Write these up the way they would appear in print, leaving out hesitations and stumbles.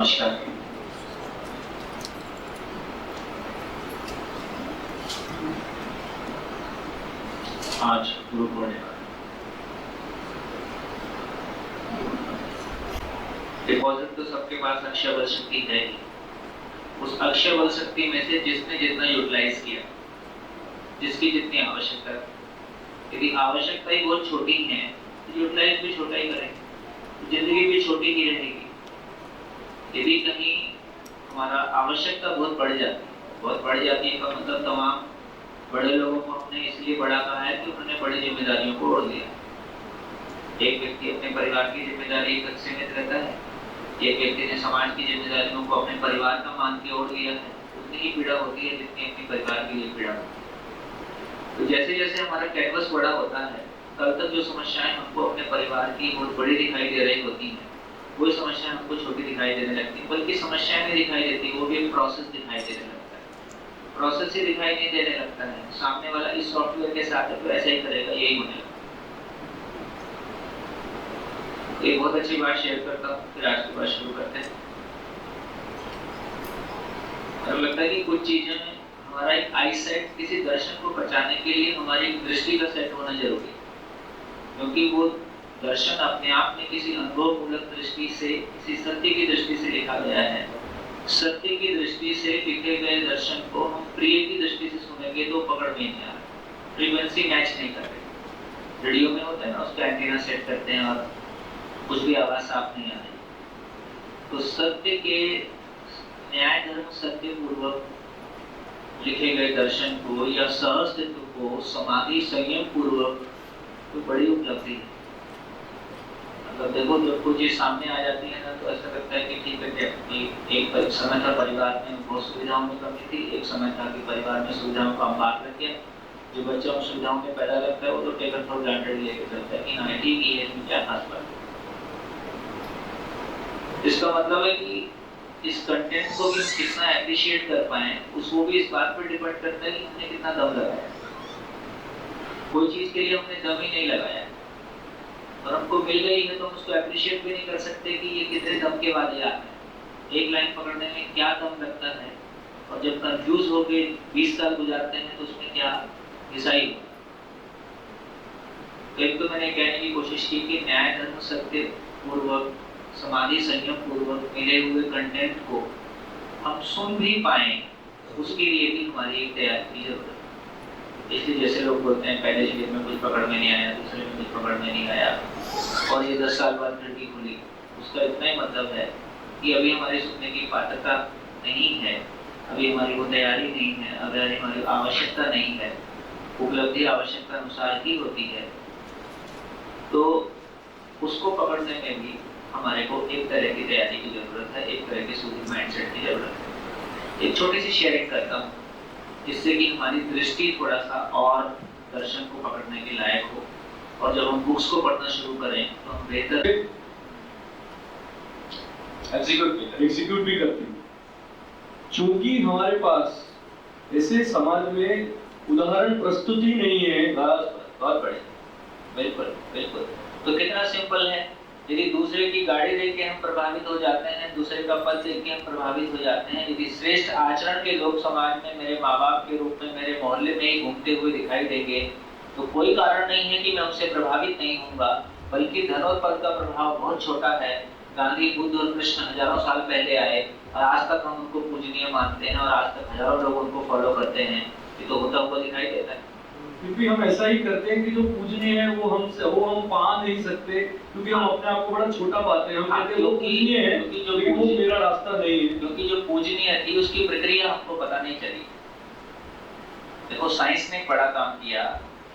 नमस्कार। आज गुरु पूर्णिमा। डिपॉजिट तो सबके पास अक्षय बल शक्ति है ही। उस अक्षय बल शक्ति में से जिसने जितना यूटिलाइज किया, जिसकी जितनी आवश्यकता, यदि आवश्यकता ही बहुत छोटी है तो यूटिलाइज भी छोटा ही करेंगे, जिंदगी भी छोटी ही रहेगी। यदि कहीं हमारा आवश्यकता बहुत बढ़ जाती है का मतलब तमाम बड़े लोगों को हमने इसलिए बड़ा कहा है कि उन्होंने बड़ी जिम्मेदारियों को ओढ़ लिया। एक व्यक्ति अपने परिवार की जिम्मेदारी एक सीमित रहता है, एक व्यक्ति ने समाज की जिम्मेदारियों को अपने परिवार का मान के ओढ़ लिया है। उतनी ही पीड़ा होती है जितनी अपने परिवार के लिए पीड़ा होती है। तो जैसे जैसे हमारा कैनवस बड़ा होता है, तब तक जो समस्याएं हमको अपने परिवार की बहुत बड़ी दिखाई दे रही होती हैं, वो समस्याएं हमको छोटी दिखाई देने लगती है। बल्कि समस्याएं नहीं दिखाई देती, वो भी एक प्रोसेस दिखाई देने लगता है। प्रोसेस ही दिखाई नहीं देने लगता है। सामने वाला इस सॉफ्टवेयर के साथ तो ऐसा ही करेगा, यही होने लगता है। एक बहुत अच्छी बात शेयर करता हूँ, फिर आज की बात शुरू करते हैं। मुझे लगता है कि कुछ चीजें हमारा एक आई सेट, किसी दर्शन को बचाने के लिए हमारी दृष्टि का सेट होना जरूरी है, क्योंकि वो दर्शन अपने आप में किसी अनुभव मूलक दृष्टि से, किसी सत्य की दृष्टि से लिखा गया है। सत्य की दृष्टि से लिखे गए दर्शन को हम प्रिय की दृष्टि से सुनेंगे तो पकड़ में नहीं आ रहा, फ्रीक्वेंसी मैच नहीं कर रही। रेडियो में होता है ना, उसका एंटीना सेट करते हैं और कुछ भी आवाज साफ नहीं आ रही। तो सत्य के न्याय धर्म सत्य पूर्वक लिखे गए दर्शन को या सहअस्तित्व को समाधि संयम पूर्वक तो बड़ी उपलब्धि है। मतलब देखो, जब कोई चीज सामने आ जाती है ना, तो ऐसा लगता है कि ठीक है, एक समय था परिवार में बहुत सुविधाओं में कमी थी, एक समय था कि परिवार में सुविधाओं का अंबार लग गया। जो बच्चा उन सुविधाओं में पैदा लगता है वो तो टेकन फॉर ग्रांटेड लेके चलता है कि हाँ ठीक ही है, इसमें क्या खास बात है। इसका मतलब है कि इस कंटेंट को भी कितना एप्रिशिएट कर पाए, उसको भी इस बात पर डिपेंड करता है कि हमने कितना दम लगाया। कोई चीज के लिए हमने दम ही नहीं लगाया और हमको मिल गई है तो हम उसको एप्रिशिएट भी नहीं कर सकते कि ये कितने दम के बाद याद है। एक लाइन पकड़ने में क्या दम लगता है, और जब कंफ्यूज होके 20 साल गुजारते हैं तो उसमें क्या घिसाई होता है। तो एक तो मैंने कहने की कोशिश की कि न्याय धर्म सत्य पूर्वक समाधि संयम पूर्वक मिले हुए कंटेंट को हम सुन भी पाए, उसके लिए भी हमारी एक तैयारी की जरूरत है। इसलिए जैसे लोग बोलते हैं पहले शिविर में कुछ पकड़ में नहीं आया, दूसरे में कुछ पकड़ में नहीं आया और ये 10 साल बाद खिड़की खुली, उसका इतना ही मतलब है कि अभी हमारे सुनने की पात्रता नहीं है, अभी हमारी वो तैयारी नहीं है, अगर हमारी आवश्यकता नहीं है। उपलब्धि आवश्यकता अनुसार ही होती है, तो उसको पकड़ने में भी हमारे को एक तरह की तैयारी की जरूरत है, एक तरह की सूदिंग माइंडसेट की जरूरत है। एक छोटी सी शेयरिंग करता हूँ जिससे कि हमारी दृष्टि थोड़ा सा और दर्शन को पकड़ने के लायक हो, और जब हम बुक्स को पढ़ना शुरू करें तो हम बेहतर एग्जीक्यूट भी करते हैं। चूंकि हमारे पास ऐसे समाज में उदाहरण प्रस्तुति नहीं है। बहुत बड़े, बिल्कुल बिल्कुल। तो कितना सिंपल है, यदि दूसरे की गाड़ी देख के हम प्रभावित हो जाते हैं, दूसरे का पद देख के हम प्रभावित हो जाते हैं, यदि श्रेष्ठ आचरण के लोग समाज में मेरे माँ बाप के रूप में मेरे मोहल्ले में ही घूमते हुए दिखाई देंगे, तो कोई कारण नहीं है कि मैं उनसे प्रभावित नहीं होऊंगा। बल्कि धन और पद का प्रभाव बहुत छोटा है। गांधी, बुद्ध और कृष्ण हजारों साल पहले आए और आज तक हम उनको पूजनीय मानते हैं और आज तक हजारों लोग उनको फॉलो करते हैं। ये तो होता हुआ दिखाई देता है। क्योंकि हम ऐसा ही करते हैं कि जो पूजनीय है वो हम पा नहीं सकते, क्योंकि हम अपने आप को बड़ा छोटा पाते हैं। हम कहते हैं वो पूजनीय है, लेकिन वो मेरा रास्ता नहीं है। क्योंकि जो पूजनीय थी उसकी प्रक्रिया हमको पता नहीं चली। देखो, साइंस ने बड़ा काम किया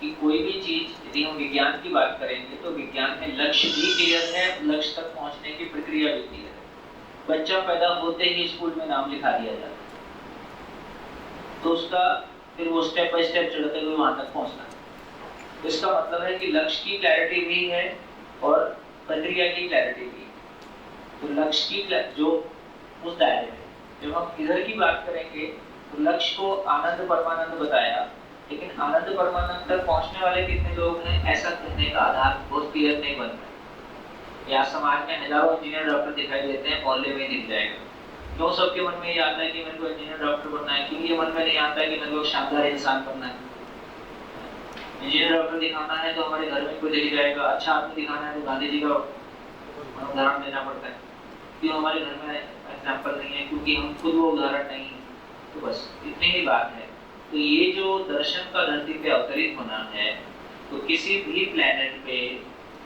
कि कोई भी चीज, यदि हम विज्ञान की बात करेंगे तो विज्ञान में लक्ष्य भी क्लियर है, लक्ष्य तक पहुंचने की प्रक्रिया भी क्लियर है। बच्चा पैदा होते ही स्कूल में नाम लिखा दिया जाता है, तो उसका फिर वो स्टेप बाय स्टेप चढ़ते हुए वहां तक पहुंचना है। तो इसका मतलब है कि लक्ष्य की क्लैरिटी भी है और प्रक्रिया की क्लैरिटी भी है। तो लक्ष्य की जो उस दायरे में, जब हम इधर की बात करेंगे तो लक्ष्य को आनंद परमानंद बताया, लेकिन आनंद परमानंद तक पहुंचने वाले कितने लोग हैं, ऐसा कहने का आधार बहुत क्लियर नहीं बन रहा। या समाज में हजारों इंजीनियर डॉक्टर दिखाई देते हैं, मोहल्ले में दिख जाएगा। क्यों सबके मन में ये आता है कि मेरे को इंजीनियर डॉक्टर बनना है? क्योंकि ये मन में नहीं आता है कि मेरे को शानदार इंसान बनना है। इंजीनियर डॉक्टर दिखाना है तो हमारे घर में कोई दिख जाएगा, अच्छा आदमी दिखाना है तो गांधी जी का उदाहरण देना पड़ता है। क्यों हमारे घर में एग्जाम्पल नहीं है? क्योंकि हम खुद वो उदाहरण नहीं है। तो बस इतनी ही बात है। तो ये जो दर्शन का धरती पे अवतरित होना है, तो किसी भी प्लेनेट पे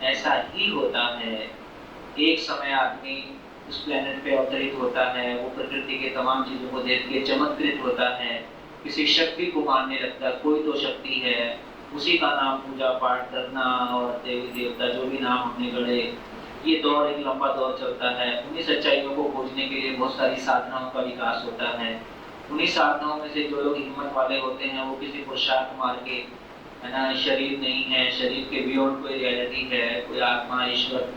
ऐसा ही होता है। एक समय आदमी उस प्लेनेट पे अवतरित होता है, वो प्रकृति के तमाम चीजों को देख के चमत्कृत होता है, किसी शक्ति को मानने लगता है, कोई तो शक्ति है, उसी का नाम पूजा पाठ करना और देवी देवता जो भी नाम हमने गढ़े, ये दौर एक लंबा दौर चलता है। उन्हीं सच्चाइयों को खोजने के लिए बहुत सारी साधनाओं का विकास होता है। उन्हीं साधनाओं में से जो लोग हिम्मत वाले होते हैं वो किसी पुरुषार्थ मार के, है ना, शरीर नहीं है, शरीर के बियॉन्ड कोई रियलिटी है, कोई आत्मा ईश्वर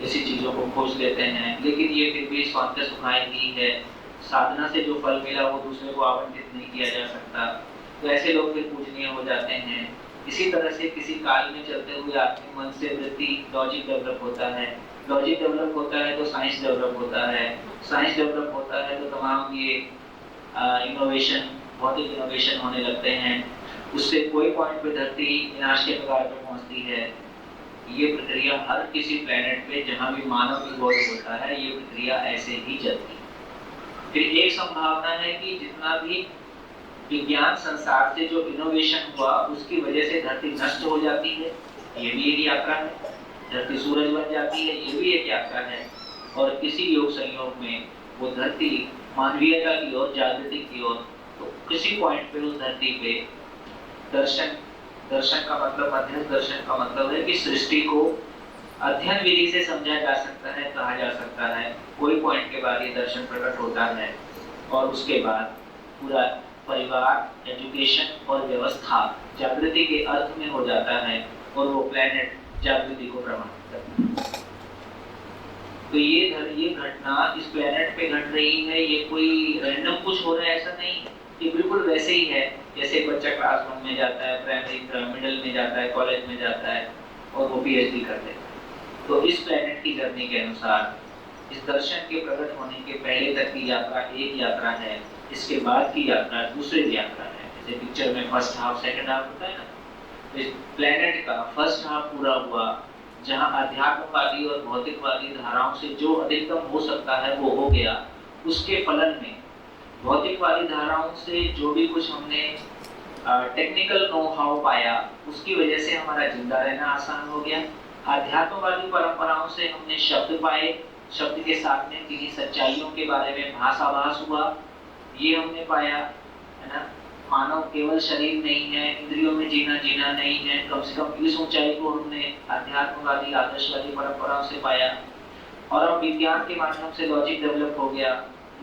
ऐसी चीजों को खोज लेते हैं, लेकिन ये फिर भी स्वांत सुखाई ही है। साधना से जो फल मिला वो दूसरे को आवंटित नहीं किया जा सकता। तो ऐसे लोग फिर पूजनीय हो जाते हैं। इसी तरह से किसी काल में चलते हुए आत्मिक मन से वृत्ति लॉजिक डेवलप होता है, लॉजिक डेवलप होता है तो साइंस डेवलप होता है, साइंस डेवलप होता है तो तमाम ये इनोवेशन, भौतिक इनोवेशन होने लगते हैं। उससे कोई पॉइंट पे धरती विनाश के कगार पे पहुंचती है। ये प्रक्रिया हर किसी प्लेनेट पे जहाँ भी मानव इवॉल्व होता है, ये प्रक्रिया ऐसे ही चलती है। फिर एक संभावना है कि जितना भी विज्ञान संसार से जो इनोवेशन हुआ उसकी वजह से धरती नष्ट हो जाती है, ये भी एक यात्रा है। धरती सूरज बन जाती है, ये भी एक यात्रा है। और किसी योग संयोग में वो धरती मानवीयता की ओर, जागृति की ओर, तो किसी पॉइंट पे उस धरती पे दर्शन, दर्शन का मतलब, अध्ययन दर्शन का मतलब है कि सृष्टि को अध्ययन विधि से समझा जा सकता है, कहा जा सकता है। कोई पॉइंट के बाद ये दर्शन प्रकट होता है और उसके बाद पूरा परिवार, एजुकेशन और व्यवस्था जागृति के अर्थ में हो जाता है और वो प्लेनेट जागृति को प्रमाणित करता है। तो ये घटना इस प्लेनेट पे घट रही है, ये कोई रैंडम कुछ हो रहा है ऐसा नहीं। ये बिल्कुल वैसे ही है जैसे बच्चा क्लास 1 में जाता है, प्राइमरी मिडिल में जाता है, कॉलेज में जाता है और वो पीएचडी कर लेता है। तो इस प्लेनेट की जर्नी के अनुसार इस दर्शन के प्रकट होने के पहले तक की यात्रा एक यात्रा है, इसके बाद की यात्रा दूसरी यात्रा है। जैसे पिक्चर में फर्स्ट हाफ सेकंड हाफ होता है ना, तो इस प्लेनेट का फर्स्ट हाफ पूरा हुआ जहां अध्यात्मवादी और भौतिकवादी धाराओं से जो अधिकतम हो सकता है वो हो गया। उसके फलन में भौतिकवादी धाराओं से जो भी कुछ हमने टेक्निकल नो हाउ पाया, उसकी वजह से हमारा जिंदा रहना आसान हो गया। अध्यात्मवादी परंपराओं से हमने शब्द पाए, शब्द के साथ में किन्हीं सच्चाइयों के बारे में भाषाभास हुआ, ये हमने पाया, है ना। मानव केवल शरीर नहीं है, इंद्रियों में जीना नहीं है। कम से कम इस ऊंचाई को हमने अध्यात्मवादी आदर्शवादी परंपराओं से पाया। और अब विज्ञान के माध्यम से लॉजिक डेवलप हो गया।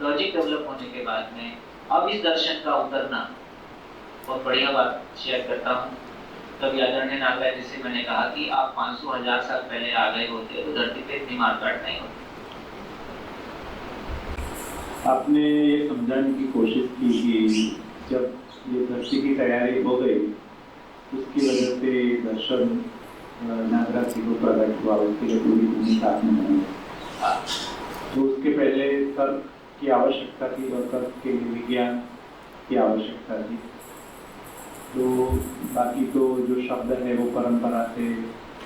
लॉजिक डेवलप होने के बाद में अब इस दर्शन का उतरना, बहुत बढ़िया बात शेयर करता हूँ। तब आदरणीय नागराज जी से मैंने कहा कि आप 500,000 साल पहले आ गए होते तो धरती पे इतनी मारकाट नहीं होती। आपने ये समझाने की कोशिश की कि जब ये धरती की तैयारी हो गई उसकी वजह से दर्शन नागराज जी को प्रकट हुआ, उसके लिए पूरी भूमिका आपने बनाई। तो उसके पहले तर्क की आवश्यकता थी और तर्क के लिए विज्ञान की आवश्यकता थी। तो बाकी तो जो शब्द है वो परंपरा से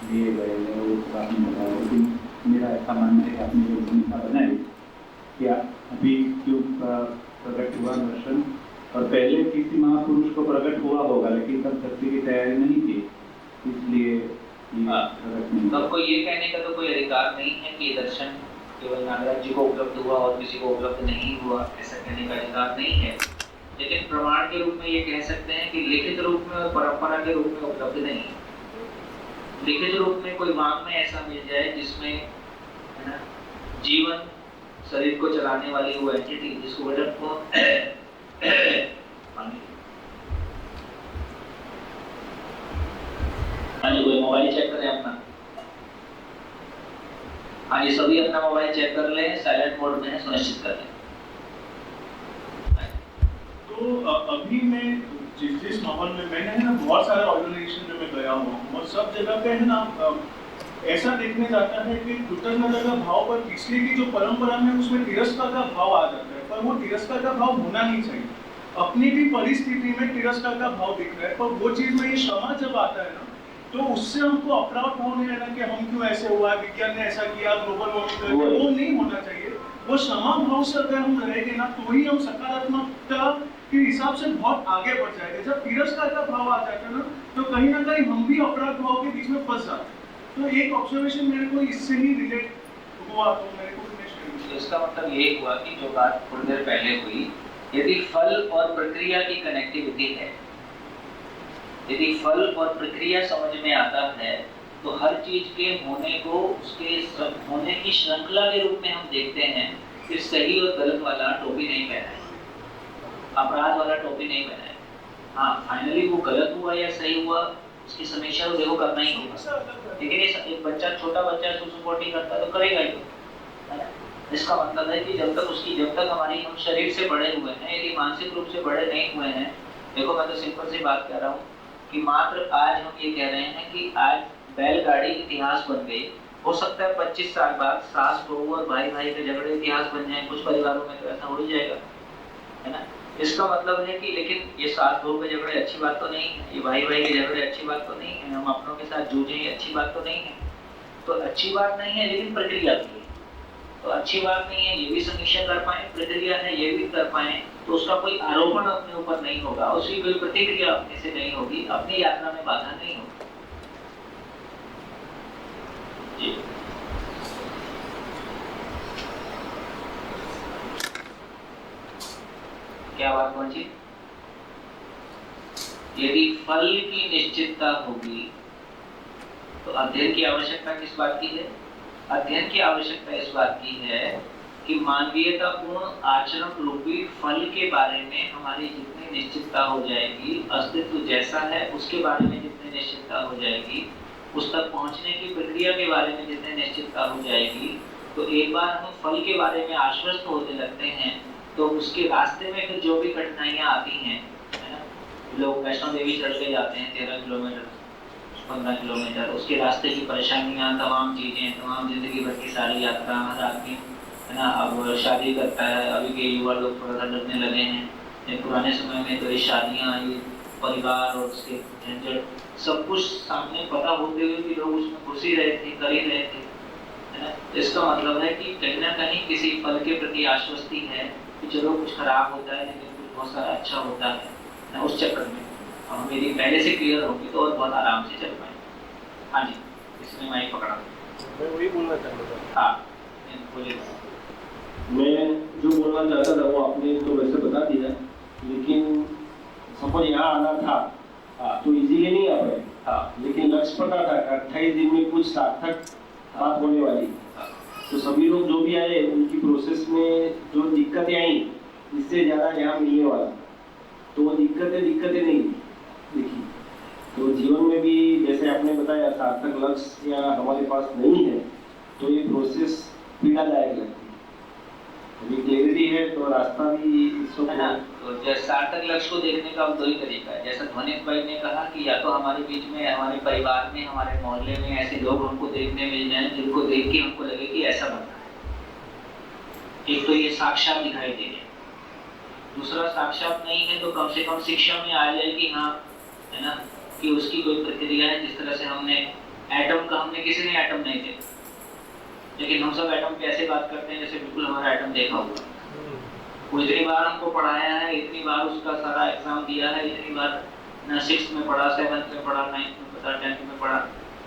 दिए गए हैं, वो आपने बताया। लेकिन मेरा ऐसा मानना है कि आपने जो भूमिका बनाई कि अभी क्यों प्रकट हुआ दर्शन, और पहले किसी महापुरुष को प्रकट हुआ होगा लेकिन तब धरती की तैयारी नहीं थी, इसलिए प्रकट नहीं। तो ये कहने का तो कोई अधिकार नहीं है कि ये दर्शन केवल नागराज जी को उपलब्ध हुआ और किसी को उपलब्ध नहीं हुआ, ऐसा कहने का अधिकार नहीं है। लेकिन प्रमाण के रूप में ये कह सकते हैं कि लिखित रूप में और परंपरा के रूप में उपलब्ध नहीं। लिखित रूप में कोई वांग में ऐसा मिल जाए जिसमें, है ना, जीवन शरीर को चलाने वाली वो एंटिटी जिसको वजन को हाँ जी, कोई मोबाइल चेक करें अपना। हाँ जी, सभी अपना मोबाइल चेक कर लें, साइलेंट मोड में है, सुनिश्चित कर लें। तो अभी मैं जिस माहौल में मैंने है ना, बहुत सारे ऑर्गेनाइजेशन में मैं गया हूँ और सब जगह पे है ना ऐसा देखने जाता है कि कृतज्ञता का भाव पर पिछले की जो परंपरा है उसमें तिरस्कार का भाव आ जाता है, पर वो तिरस्कार का भाव होना नहीं चाहिए। अपनी भी परिस्थिति में तिरस्कार का भाव दिख रहा है, पर वो चीज में ये क्षमा जब आता है ना, तो उससे हमको अपराध भाव नहीं रहना कि हम क्यों ऐसे हुआ, विज्ञान ने ऐसा किया, ग्लोबल वार्मिंग, वो नहीं होना चाहिए। वो क्षमा भाव से अगर हम रहेंगे ना, तो ही हम सकारात्मकता के हिसाब से बहुत आगे बढ़ जाएंगे। जब तिरस्कार का भाव आ जाता है ना, तो कहीं ना कहीं हम भी अपराध भाव के बीच में फंस जाते हैं। तो एक ऑब्जर्वेशन मेरे को इससे ही रिलेट हुआ, तो मेरे को तो इसका मतलब ये हुआ कि जो बात थोड़ी देर पहले हुई, यदि फल और प्रक्रिया की कनेक्टिविटी है, यदि फल और प्रक्रिया समझ में आता है, तो हर चीज के होने को उसके होने की श्रृंखला के रूप में हम देखते हैं। फिर सही और गलत वाला टोपी नहीं पहना है, अपराध वाला टोपी नहीं पहना है। हाँ, फाइनली वो गलत हुआ या सही हुआ उसकी समीक्षा तो देखो करना ही होगा। लेकिन एक बच्चा, छोटा बच्चा सुसुपोटी करता है तो करेगा ही, है ना? इसका मतलब है कि जब तक हमारी हम शरीर से बड़े हुए हैं, यदि मानसिक रूप से बड़े नहीं हुए हैं, देखो मैं तो सिंपल सी बात कह रहा हूँ कि मात्र आज हम ये कह रहे हैं कि आज बैलगाड़ी इतिहास बन गई। हो सकता है 25 साल बाद सास बहू और भाई भाई के झगड़े इतिहास बन जाए, कुछ परिवारों में तो ऐसा हो ही जाएगा, है ना? इसका मतलब है कि लेकिन ये सास बहू के झगड़े अच्छी बात तो नहीं है, ये भाई भाई के झगड़े अच्छी बात तो नहीं है, हम अपनों के साथ जूझे ये अच्छी बात तो नहीं है। तो अच्छी बात नहीं है, लेकिन प्रक्रिया भी है तो अच्छी बात नहीं है, ये भी समीक्षा कर पाए, प्रक्रिया है ये भी कर पाए, तो उसका कोई आरोपण अपने ऊपर नहीं होगा, उसकी कोई प्रतिक्रिया अपने से नहीं होगी, अपनी यात्रा में बाधा नहीं होगी। जी क्या बात पहुंची? यदि फल की निश्चितता होगी तो अध्ययन की आवश्यकता किस बात की है? अध्ययन की आवश्यकता इस बात की है कि मानवीयतापूर्ण आचरण रूपी फल के बारे में हमारी जितनी निश्चितता हो जाएगी, अस्तित्व जैसा है उसके बारे में जितनी निश्चितता हो जाएगी, उस तक पहुंचने की प्रक्रिया के बारे में जितनी निश्चितता हो जाएगी, तो एक बार हम फल के बारे में आश्वस्त होने लगते हैं तो उसके रास्ते में फिर जो भी कठिनाइयां आती हैं, है ना? लोग वैष्णो देवी चढ़ के जाते हैं 13 किलोमीटर 15 किलोमीटर, उसके रास्ते की परेशानियां, तमाम चीजें, तमाम जिंदगी भर की सारी यात्रा, हर आदमी, है ना, अब शादी करता है, अभी के युवा लोग थोड़ा सा डरने लगे हैं। पुराने समय में तो ये शादियाँ, ये परिवार और उसके झंझट सब कुछ सामने पता होते हुए भी लोग उसमें घुस ही रहे थे, कर ही रहे थे, है ना? इसका मतलब है कि कहीं ना कहीं किसी फल के प्रति आश्वस्ति है कि चलो कुछ खराब होता है लेकिन कुछ बहुत सारा अच्छा होता है ना, उस चक्कर में और मेरी पहले से क्लियर होगी तो और बहुत आराम से चल पाए। हाँ जी, इसमें माइक पकड़ा। मैं वही बोलना चाहता था। हाँ बोलिए। मैं जो बोलना चाहता था वो आपने तो वैसे बता दिया, लेकिन सपोज यहाँ आना था तो इजीली नहीं आ पाए, लेकिन लक्ष्य पता था 28 दिन में कुछ सार्थक बात होने वाली, तो सभी लोग जो भी आए उनकी प्रोसेस में जो दिक्कतें आई इससे ज़्यादा यहाँ मिलने वाला, तो वो दिक्कतें नहीं देखी। तो जीवन में भी जैसे आपने बताया सार्थक लक्ष्य या हमारे पास नहीं है तो ये प्रोसेस पीड़ादायक लगती है। अभी क्लैरिटी है तो रास्ता भी है ना? तो जैसे सार्थक लक्ष्य को देखने का अब दो ही तरीका है। जैसा ध्वनित भाई ने कहा कि या तो हमारे बीच में, हमारे परिवार में, हमारे मोहल्ले में ऐसे लोग हमको देखने मिल जाएं जिनको देख के हमको लगे कि ऐसा बनना है। एक तो ये साक्षात दिखाई दे रहे, दूसरा साक्षात नहीं है तो कम से कम शिक्षा में आ जाए कि हाँ, है ना, कि उसकी कोई प्रक्रिया है। जिस तरह से हमने एटम का, हमने किसी ने एटम नहीं देखा, लेकिन हम सब एटम पे ऐसे बात करते हैं जैसे बिल्कुल हमारा एटम देखा हुआ। वो इतनी बार हमको पढ़ाया है, इतनी बार उसका सारा एग्जाम दिया है, इतनी बार ना 6th में पढ़ा, 7th में पढ़ा, 9th में पढ़ा, 10th में पढ़ा,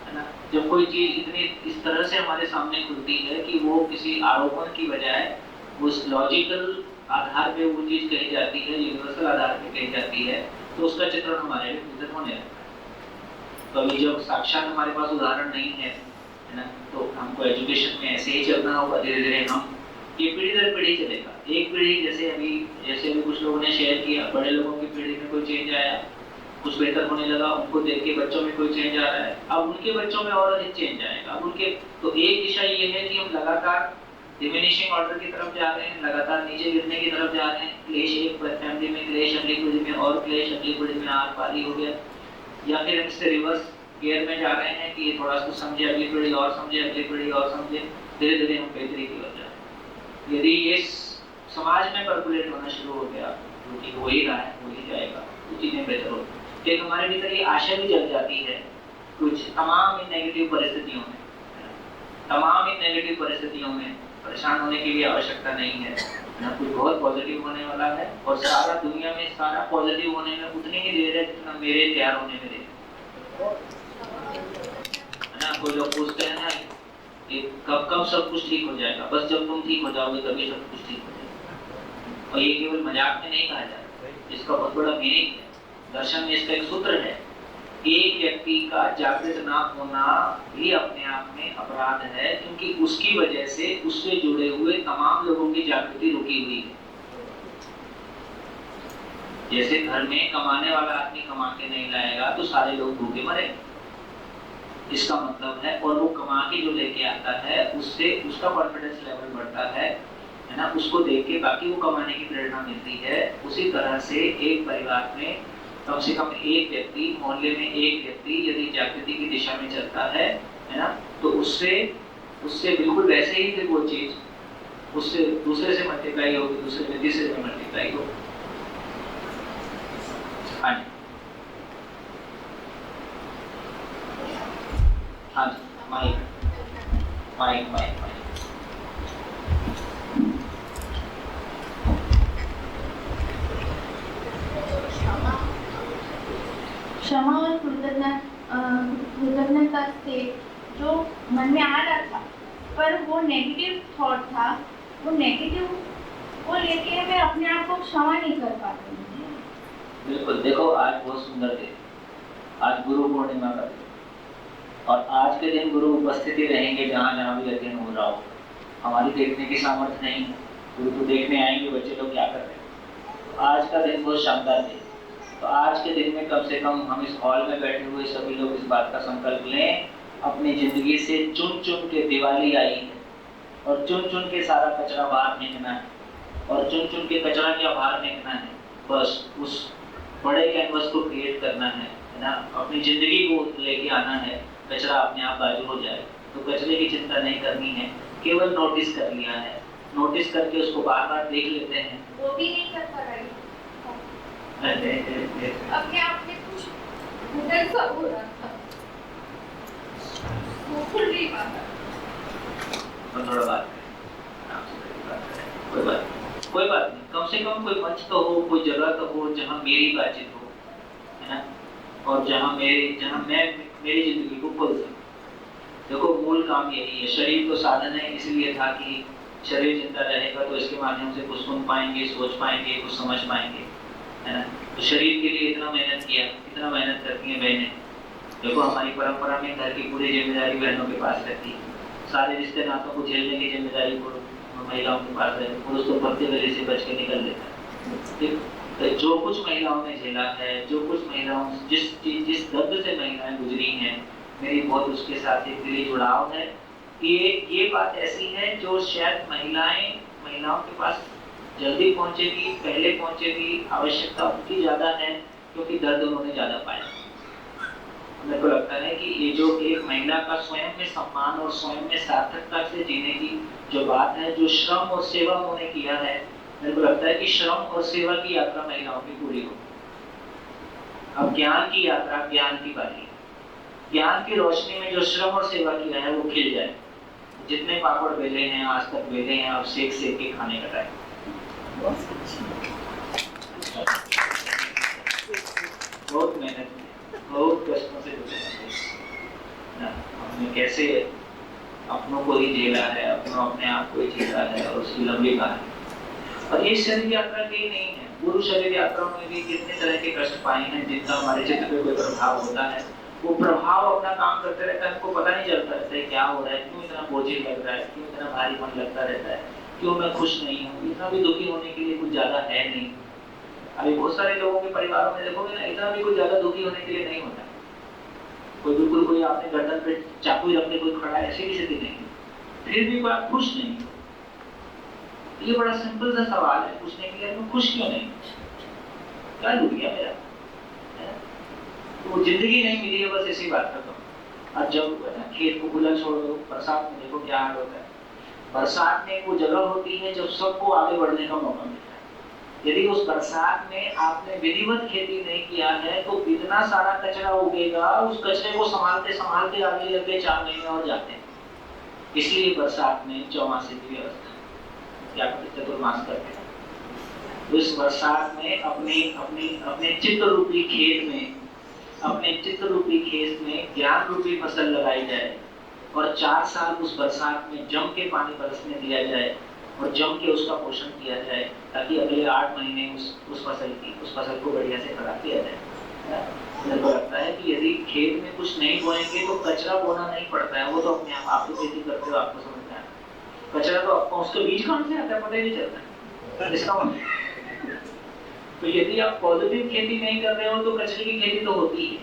है ना? जब कोई चीज इतनी इस तरह से हमारे सामने खुलती है कि वो किसी आरोपण की बजाय उस लॉजिकल आधार पे वो चीज कही जाती है, यूनिवर्सल आधार पे कही जाती है, तो उसका चित्रण हमारे लिए विकसित होने लगता है। तो अभी जब साक्षात हमारे पास उदाहरण नहीं है ना, तो हमको एजुकेशन में ऐसे ही चलना होगा। धीरे धीरे हम ये पीढ़ी दर पीढ़ी चलेगा। एक पीढ़ी जैसे अभी कुछ लोगों ने शेयर किया, बड़े लोगों की पीढ़ी में कोई चेंज आया, कुछ बेहतर होने लगा, उनको देख के बच्चों में कोई चेंज आ रहा है, अब उनके बच्चों में और अधिक चेंज आएगा। अब उनके तो एक दिशा ये है कि हम लगातार डिमिनिशिंग ऑर्डर की तरफ जा रहे हैं, लगातार नीचे गिरने की तरफ जा रहे हैं। क्लेश एक फैमिली में क्लेश, अगली पीढ़ी में और क्लेश, अगली पीढ़ी में आर पारी हो गया, या फिर इससे रिवर्स केयर में जा रहे हैं कि ये थोड़ा सा समझे, अगली पीढ़ी और समझे, अगली पीढ़ी और समझे, धीरे धीरे हम बेहतरी की ओर जा रहे हैं। यदि ये समाज में पर्कुलेट होना शुरू हो गया, जो कि हो ही रहा है, हो ही जाएगा, तो चीजें बेहतर होती हैं। एक हमारे भीतर ये आशा भी जग जाती है कुछ तमाम इन नेगेटिव परिस्थितियों में, तमाम इन नेगेटिव परिस्थितियों में परेशान होने की भी आवश्यकता नहीं है ना, कुछ बहुत पॉजिटिव होने वाला है और सारा दुनिया में सारा पॉजिटिव होने में उतनी ही देर है जितना मेरे तैयार होने में देर है ना। कोई लोग पूछते हैं ना कि कब कब सब कुछ ठीक हो जाएगा, बस जब तुम ठीक हो जाओगे तभी सब कुछ ठीक हो जाएगा। और ये केवल मजाक में नहीं कहा जाता, इसका बहुत बड़ा मीनिंग है। दर्शन में इसका एक सूत्र है, एक व्यक्ति का जागृत ना होना भी अपने आप में अपराध है, क्योंकि उसकी वजह से उससे जुड़े हुए तमाम लोगों की जागृति रुकी हुई है। जैसे घर में कमाने वाला आदमी कमा के नहीं लाएगा तो सारे लोग भूखे मरेंगे, इसका मतलब है। और वो कमा के जो लेके आता है उससे उसका कॉन्फिडेंस लेवल बढ़ता है ना, उसको देख के बाकी वो कमाने की प्रेरणा मिलती है। उसी तरह से एक परिवार में कम से कम एक व्यक्ति, मोहल्ले में एक व्यक्ति यदि जागृति की दिशा में चलता है ना, तो उससे बिल्कुल वैसे ही फिर वो चीज उससे दूसरे से मल्टीप्लाई होगी, दूसरे में तीसरे में मल्टीप्लाई होगी। हाँ जी, हाँ जी, माइक माइक माइक माइक। क्षमा और कृतज्ञता से जो मन में आ रहा था, पर वो नेगेटिव थॉट था, वो नेगेटिव को लेके मैं अपने आप को क्षमा नहीं कर पाती हूँ। बिल्कुल, देखो आज बहुत सुंदर दिन, आज गुरु पूर्णिमा का दिन, और आज के दिन गुरु उपस्थिति रहेंगे जहाँ जहाँ भी अध्ययन हो रहा हो। हमारी देखने की सामर्थ्य नहीं है, गुरु को देखने आएंगे बच्चे लोग क्या कर रहे हैं। तो आज का दिन बहुत शानदार दिन। तो आज के दिन में कम से कम हम इस हॉल में बैठे हुए सभी लोग इस बात का संकल्प लें, अपनी जिंदगी से चुन चुन के दिवाली आई है और चुन चुन के सारा कचरा बाहर फेंकना है, और चुन चुन के कचरा क्या बाहर फेंकना है, बस उस बड़े कैनवस को क्रिएट करना है ना, अपनी जिंदगी को लेके आना है, कचरा अपने आप बाजू हो जाए। तो कचरे की चिंता नहीं करनी है, केवल नोटिस कर लिया है, नोटिस करके उसको बार बार देख लेते हैं। वो भी नहीं कर पा रही, अपने आप में कुछ घुटन सा हो रहा था, वो खुल नहीं पाता। थोड़ा बात कोई बात नहीं, कम से कम कोई मंच तो हो, कोई जगह तो हो जहाँ मेरी बातचीत हो, है ना, और जहाँ मैं मेरी जिंदगी को खोल सकूं। देखो मूल काम यही है, शरीर तो साधन है, इसलिए था कि शरीर जिंदा रहेगा तो इसके माध्यम से कुछ सुन पाएंगे, सोच पाएंगे, कुछ समझ पाएंगे, है ना। तो शरीर के लिए इतना मेहनत किया, इतना मेहनत करती हैं बहनें। देखो हमारी परंपरा में घर की पूरी जिम्मेदारी बहनों के पास रहती है, सारे रिश्ते नातों को झेलने की जिम्मेदारी को महिलाओं के पास रहती है। पुरुष तो पत्ते गले से बच के निकल लेता है। ठीक, तो जो कुछ महिलाओं ने झेला है, जो कुछ महिलाओं जिस दर्द से महिलाएं गुजरी हैं, मेरी बहुत उसके साथ एक दिली जुड़ाव है। ये बात ऐसी है जो शायद महिलाओं के पास जल्दी पहुंचेगी, पहले पहुंचेगी, आवश्यकता उनकी ज्यादा है क्योंकि दर्द उन्होंने ज्यादा पाया। मेरे को लगता है कि ये जो एक महिला का स्वयं में सम्मान और स्वयं में सार्थकता से जीने की जो बात है, जो श्रम और सेवा उन्होंने किया है, मेरे को लगता है कि श्रम और सेवा की यात्रा महिलाओं की पूरी हो। अब ज्ञान की यात्रा, ज्ञान की बारी, ज्ञान की रोशनी में जो श्रम और सेवा किया है वो खिल जाए। जितने पापड़ बेले हैं आज तक बेले हैं, अब सेक सेक के खाने का टाइम। बहुत मेहनत, बहुत कष्टों से हमने कैसे अपनों को ही झेला है, अपने आप को ही झेला है, और उसकी लंबी कहानी। और ये शरीर यात्रा की नहीं है, गुरु शरीर यात्रा में भी कितने तरह के कष्ट पाए हैं, जिनका हमारे चित्त पे कोई प्रभाव होता है। वो प्रभाव अपना काम करते रहता है, हमको पता नहीं चलता रहता है क्या हो रहा है, क्यों इतना बोझिल लग रहा है, क्यों इतना भारीपन लगता रहता है, क्यों मैं खुश नहीं हूँ। इतना भी दुखी होने के लिए कुछ ज्यादा है नहीं। अभी बहुत सारे लोगों के परिवारों में देखोगे ना, इतना भी कुछ ज्यादा दुखी होने के लिए नहीं होता। कोई बिल्कुल कोई आपने गर्दन पे चाकू रखने कोई खड़ा है, ऐसी स्थिति नहीं, फिर भी कोई आप खुश नहीं। ये बड़ा सिंपल सा सवाल है पूछने के लिए, मैं खुश क्यों नहीं, क्या डूब गया मेरा, तो जिंदगी नहीं मिली है, बस इसी बात का और जब खेत को खुला छोड़ दो, बरसात में देखो क्या हाल होता है। बरसात में वो जगह होती है जब सबको आगे बढ़ने का मौका मिलता है। यदि उस बरसात में आपने विधिवत खेती नहीं किया है तो इतना सारा कचरा उगेगा, उस कचरे को संभालते संभालते आगे लगे 4 महीने और जाते हैं। इसलिए बरसात में चौमासे की व्यवस्था या चतुर्मास करते हैं। तो इस बरसात में अपने चित्त रूपी खेत में, अपने चित्त रूपी खेत में ज्ञान रूपी फसल लगाई जाए और 4 साल उस बरसात में जम के पानी बरसने दिया जाए और जम के उसका पोषण किया जाए, ताकि अगले 8 महीने उस फसल को बढ़िया से खड़ा किया जाए। मुझे लगता है कि यदि खेत में कुछ नहीं बोएंगे तो कचरा बोना नहीं पड़ता है। वो तो अपने आप तो खेती करते हो, आपको समझना है। कचरा तो आपको उसके बीज कहाँ से आता है पता ही नहीं चलता। इसका तो यदि आप पॉजिटिव खेती नहीं कर रहे हो तो कचरे की खेती तो होती है।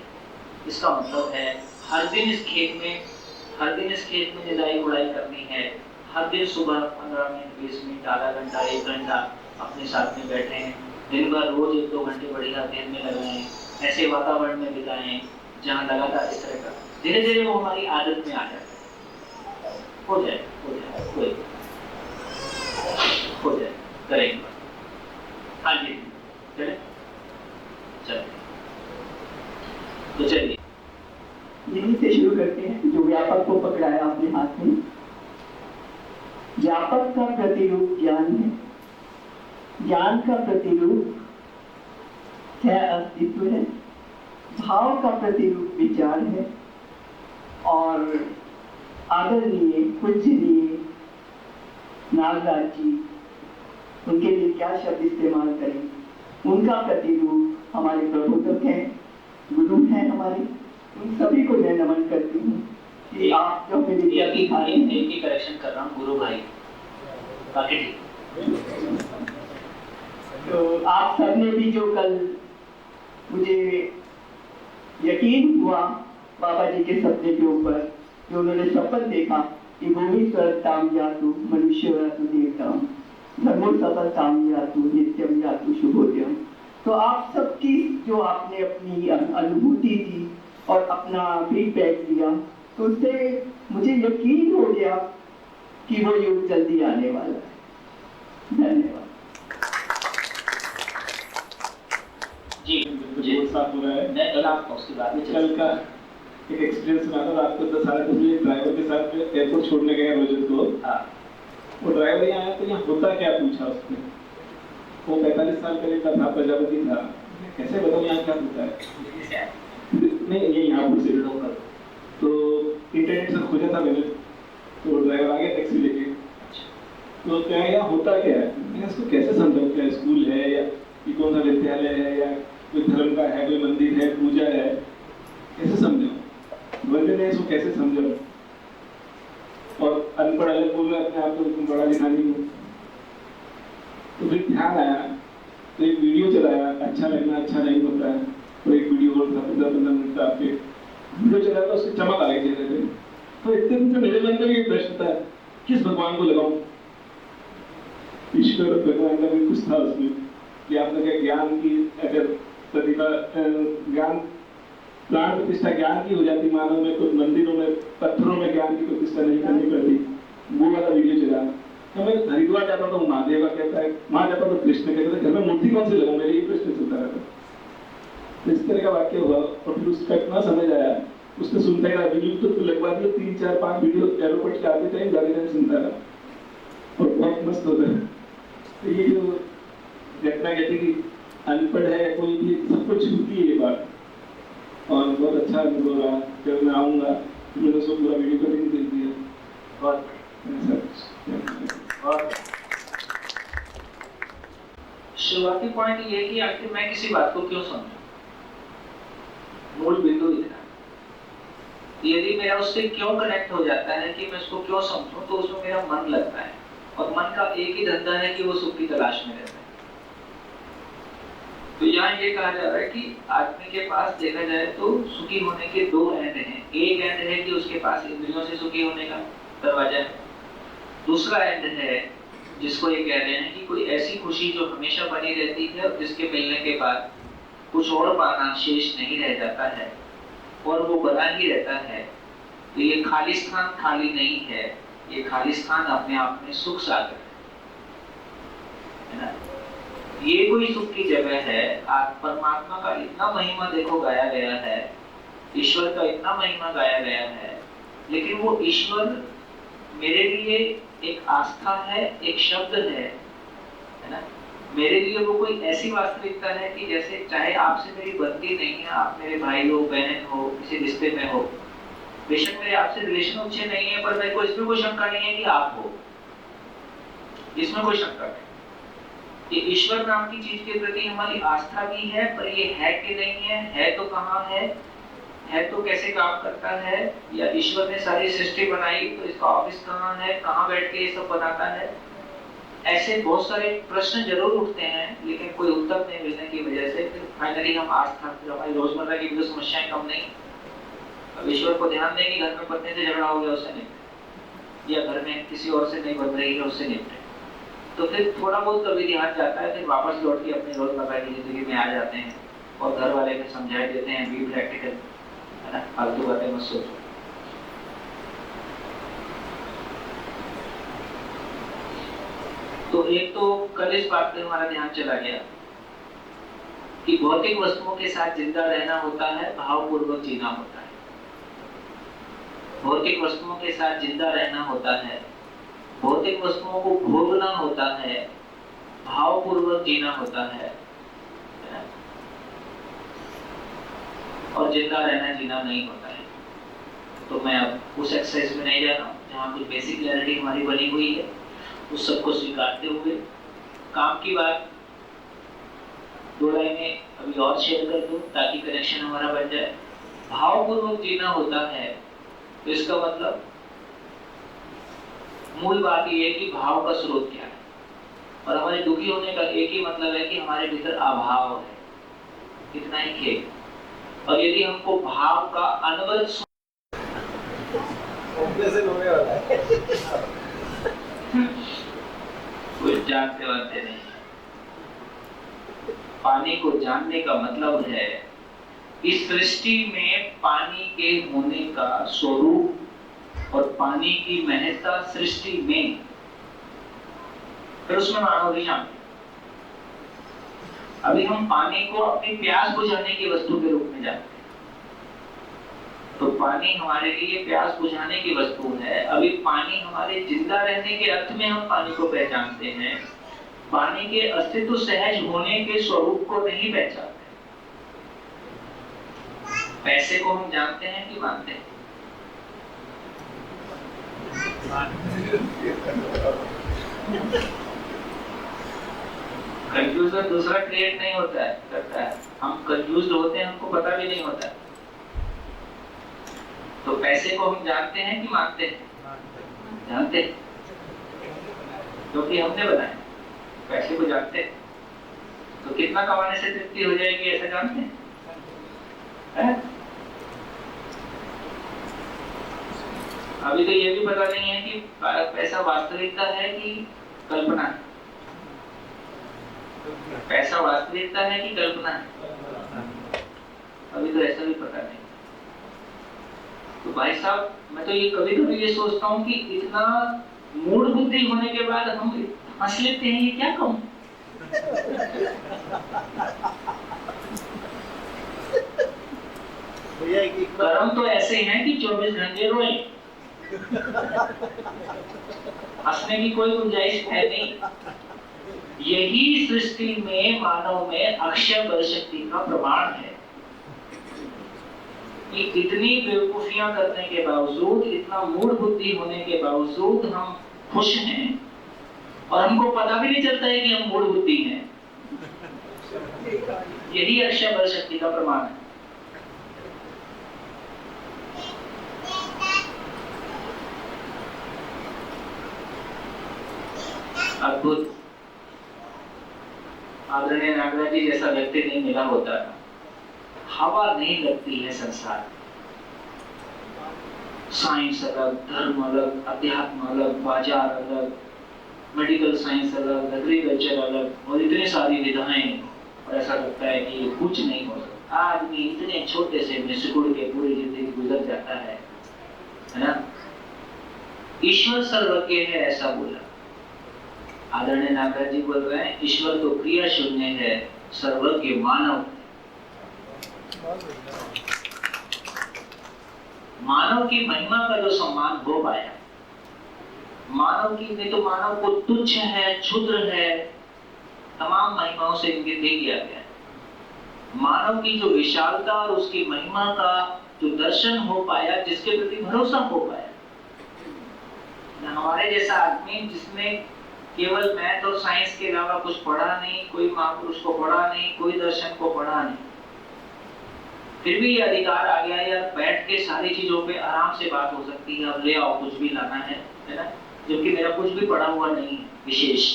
इसका मतलब है हर दिन इस खेत में निदाई गुड़ाई करनी है। हर दिन सुबह 15 मिनट, 20 मिनट, आधा घंटा, 1 घंटा अपने साथ में बैठें। दिन भर रोज 1-2 घंटे बढ़िया खेत में लगाएं, ऐसे वातावरण में बिताएं जहाँ लगातार इस तरह का धीरे धीरे वो हमारी आदत में आ जाता है। हो जाए करेंगे। हाँ जी, चले तो चलिए यहीं से शुरू करते हैं। जो व्यापक को पकड़ाया अपने हाथ में। व्यापक का प्रतिरूप ज्ञान है, ज्ञान का प्रतिरूप है अस्तित्व है, भाव का प्रतिरूप विचार है। और आदरणीय पूजनीय नागराज जी, उनके लिए क्या शब्द इस्तेमाल करें, उनका प्रतिरूप हमारे प्रबोधक हैं, गुरु हैं हमारे। उन सभी को मैं नमन करती हूँ कि आप जो हमें विद्या सिखा रहे हैं। एक ही करेक्शन कर रहा हूँ, गुरु भाई, बाकी ठीक। तो आप सबने भी जो कल मुझे यकीन हुआ बाबा जी के सपने के ऊपर, जो उन्होंने सपन देखा कि भूमि स्वर्गताम यातु मनुष्य यातु देवताम धर्मो सफलताम यातु नित्यम यातु शुभोदयम। तो आप सबकी जो आपने अपनी अनुभूति दी और अपना फीडबैक दिया, तो उससे मुझे यकीन हो गया कि वो युग जल्दी आने वाला है। धन्यवाद जी। जी साफ हो रहा है। मैं कल आपको उसके बाद में कल का एक एक्सपीरियंस सुना था। रात को 10-10:30 बजे ड्राइवर के साथ एयरपोर्ट छोड़ने गया रोजत को। हाँ। वो ड्राइवर यहाँ आया तो यहाँ होता क्या पूछा उसने। वो 45 साल पहले का था, प्रजापति था। कैसे बताओ यहाँ क्या होता है? नहीं, ये यहाँ पर से लोकल। तो इंटरनेट से खोजा था मैंने, तो ड्राइवर आ गया टैक्सी लेके। तो क्या यहाँ होता क्या है? मैं इसको कैसे समझाऊँ? क्या स्कूल है या ये कौन सा विद्यालय है या कोई धर्म का है, कोई मंदिर है, पूजा है? कैसे समझाऊँ? बोलते नहीं, इसको कैसे समझाऊँ? और अनपढ़ अलग बोल रहे अपने आप को, तुम बड़ा लिखा नहीं हो। तो फिर ध्यान आया तो एक वीडियो चलाया, अच्छा लगना अच्छा नहीं होता है। और एक वीडियो और था 15-15 मिनट का, आपके वीडियो चलाया था, उसकी चमक आ गई चेहरे पे। तो एक दिन से मेरे मन में ये प्रश्न था, किस भगवान को लगाऊं? ईश्वर और भगवान का भी कुछ था उसमें कि आपने क्या ज्ञान की अगर प्रतिभा, ज्ञान प्राण प्रतिष्ठा ज्ञान की हो जाती मानव में, तो मंदिरों में पत्थरों में ज्ञान की प्रतिष्ठा नहीं करनी पड़ती। वो वाला वीडियो चला। तो मैं हरिद्वार जाता था, महादेव का कहता है, वहां जाता तो कृष्ण कहता था, घर में मूर्ति कौन सी लगाऊं? मेरे ये प्रश्न चलता रहता। तो इस तरह का वाक्य हुआ और फिर उसका इतना समझ आया, उसने सुनता ही रहा। वीडियो तो लगवा दिया, 3-4-5 वीडियो एयरपोर्ट के आते टाइम जाते टाइम सुनता रहा और बहुत मस्त होता है। तो ये जो घटना कहती कि अनपढ़ है कोई भी, सबको छूती है ये बात। और बहुत अच्छा अनुभव रहा। जब मैं आऊँगा तो मैंने उसको पूरा वीडियो कटिंग देख दिया। और शुरुआती पॉइंट ये है कि आखिर मैं किसी बात को क्यों समझूं? मूल बिंदु इतना। यदि मेरा उससे क्यों कनेक्ट हो जाता है कि मैं उसको क्यों समझूं, तो उसमें मेरा मन लगता है। और मन का एक ही धंधा है कि वो सुख की तलाश में रहता है। तो यहाँ ये कहा जा रहा है कि आदमी के पास देखा जाए तो सुखी होने के 2 एंड हैं। एक एंड है कि उसके पास इंद्रियों से सुखी होने का दरवाजा है। दूसरा एंड है जिसको ये कह रहे हैं कि कोई ऐसी खुशी जो हमेशा बनी रहती है और जिसके मिलने के बाद कुछ और पाना शेष नहीं रह जाता है और वो बना ही रहता है, तो ये खालिस्तान खाली नहीं है, ये खालिस्तान अपने आप में सुख सागर है ना। ये कोई सुख की जगह है। आज परमात्मा का इतना महिमा देखो गाया गया है, ईश्वर का इतना महिमा गाया गया है, लेकिन वो ईश्वर मेरे लिए एक आस्था है, एक शब्द है ना। मेरे लिए वो कोई ऐसी वास्तविकता है कि जैसे चाहे आपसे मेरी बनती नहीं है, आप मेरे भाई हो, बहन हो, किसी रिश्ते में हो, बेशक मेरे आपसे रिलेशन अच्छे नहीं है, पर मेरे को इसमें कोई शंका नहीं है कि आप हो, इसमें कोई शंका नहीं। ये ईश्वर नाम की चीज के प्रति हमारी आस्था भी है, पर ये है कि नहीं है तो कहाँ है तो कैसे काम करता है, या ईश्वर ने सारी सृष्टि बनाई तो इसका ऑफिस कहाँ है, कहाँ बैठ के ये सब बनाता है। ऐसे बहुत सारे प्रश्न जरूर उठते हैं, लेकिन कोई उत्तर नहीं मिलने की वजह से फिर फाइनली हम आस्था, हमारी रोजमर्रा की जो समस्याएं कम नहीं। अब ईश्वर को ध्यान दें कि घर में पत्नी से झगड़ा हो गया, उससे निपटे, या घर में किसी और से नहीं बन रही है, उससे निपटे, तो फिर थोड़ा बहुत कभी ध्यान जाता है, फिर वापस लौट के अपनी रोजमर्रा की जिंदगी में आ जाते हैं और घर वाले फिर समझा देते हैं, बी प्रैक्टिकल है ना, फालतू बातें मत सोचो। तो एक तो कल इस बात पे हमारा ध्यान चला गया कि भौतिक वस्तुओं के साथ जिंदा रहना होता है, भावपूर्वक जीना होता है। भौतिक वस्तुओं के साथ जिंदा रहना होता है, भौतिक वस्तुओं को भोगना होता है, भावपूर्वक जीना होता है और जिंदा रहना जीना नहीं होता है। तो मैं अब उस एक्सरसाइज में नहीं जा रहा हूँ, जहाँ कुछ बेसिक क्लैरिटी हमारी बनी हुई है, उस सबको स्वीकारते हुए काम की बात 2 लाइनें अभी और शेयर कर दूं ताकि कनेक्शन हमारा बन जाए। भावपूर्वक जीना होता है, तो इसका मतलब मूल बात ये है कि भाव का स्रोत क्या है, और हमारे दुखी होने का एक ही मतलब है कि हमारे भीतर अभाव है, इतना ही खेल। और यदि हमको भाव का अनवरत कोई जानते वाते नहीं, पानी को जानने का मतलब है इस सृष्टि में पानी के होने का स्वरूप और पानी की महत्ता सृष्टि में, फिर उसमें मानव भी शामिल। अभी हम पानी को अपनी प्यास बुझाने की वस्तु के रूप में जानते हैं, तो पानी हमारे लिए प्यास बुझाने की वस्तु है। अभी पानी हमारे जिंदा रहने के अर्थ में हम पानी को पहचानते हैं, पानी के अस्तित्व सहज होने के स्वरूप को नहीं पहचानते। पैसे को हम जानते हैं कि मानते हैं? कंफ्यूजन दूसरा क्रिएट नहीं होता है, करता है। हम कंफ्यूज्ड होते हैं, हमको पता भी नहीं होता। तो पैसे को हम जानते हैं कि मानते हैं? जानते हैं, क्योंकि हमने बनाया। पैसे को जानते हैं, तो कितना कमाने से तृप्ति हो जाएगी ऐसा जानते हैं? अभी तो ये भी पता नहीं है कि पैसा वास्तविकता है कि कल्पना है। पैसा वास्तविकता है कि कल्पना है, अभी तो ऐसा भी पता नहीं। तो भाई साहब, मैं तो ये कभी कभी ये सोचता हूँ कि इतना मूढ़ बुद्धि होने के बाद हम हंस लेते हैं, ये क्या कहूँ? कर्म तो ऐसे हैं कि 24 घंटे रोए, हंसने की कोई गुंजाइश है नहीं। यही सृष्टि में, मानव में अक्षय बल शक्ति का प्रमाण है कि इतनी बेवकूफियां करने के बावजूद, इतना मूढ़ बुद्धि होने के बावजूद हम खुश हैं, और हमको पता भी नहीं चलता है कि हम मूढ़ बुद्धि हैं। यही अक्षय बल शक्ति का प्रमाण है। अद्भुत। आदरणीय नागराज जी जैसा व्यक्ति नहीं मिला होता, हवा नहीं लगती है संसार। साइंस अलग, धर्म अलग, अध्यात्म अलग, बाजार अलग, मेडिकल साइंस अलग, एग्रीकल्चर अलग, और इतनी सारी विधाएं, और ऐसा लगता है कि कुछ नहीं हो सकता। आदमी इतने छोटे से में सिकुड़ के पूरी जिंदगी गुजर जाता है, है ना। ईश्वर सर्वज्ञ है ऐसा बोला। आदरणीय नागराज जी बोल रहे हैं ईश्वर तो क्रिया शून्य है, सर्वज्ञ मानव। मानव की महिमा का जो सम्मान हो पाया, मानव की नहीं तो मानव को तुच्छ है, क्षुद्र है, तमाम महिमाओं से इनके दे दिया गया। मानव की जो विशालता और उसकी महिमा का जो दर्शन हो पाया, जिसके प्रति भरोसा हो पाया, हमारे जैसा आदमी जिसने केवल मैथ और साइंस के अलावा कुछ पढ़ा नहीं, कोई महापुरुष को पढ़ा नहीं, कोई दर्शन को पढ़ा नहीं, फिर भी ये अधिकार आ गया यार बैठ के सारी चीजों पे आराम से बात हो सकती है, अब ले आओ कुछ भी लाना है ना, जबकि मेरा कुछ भी पढ़ा हुआ नहीं विशेष।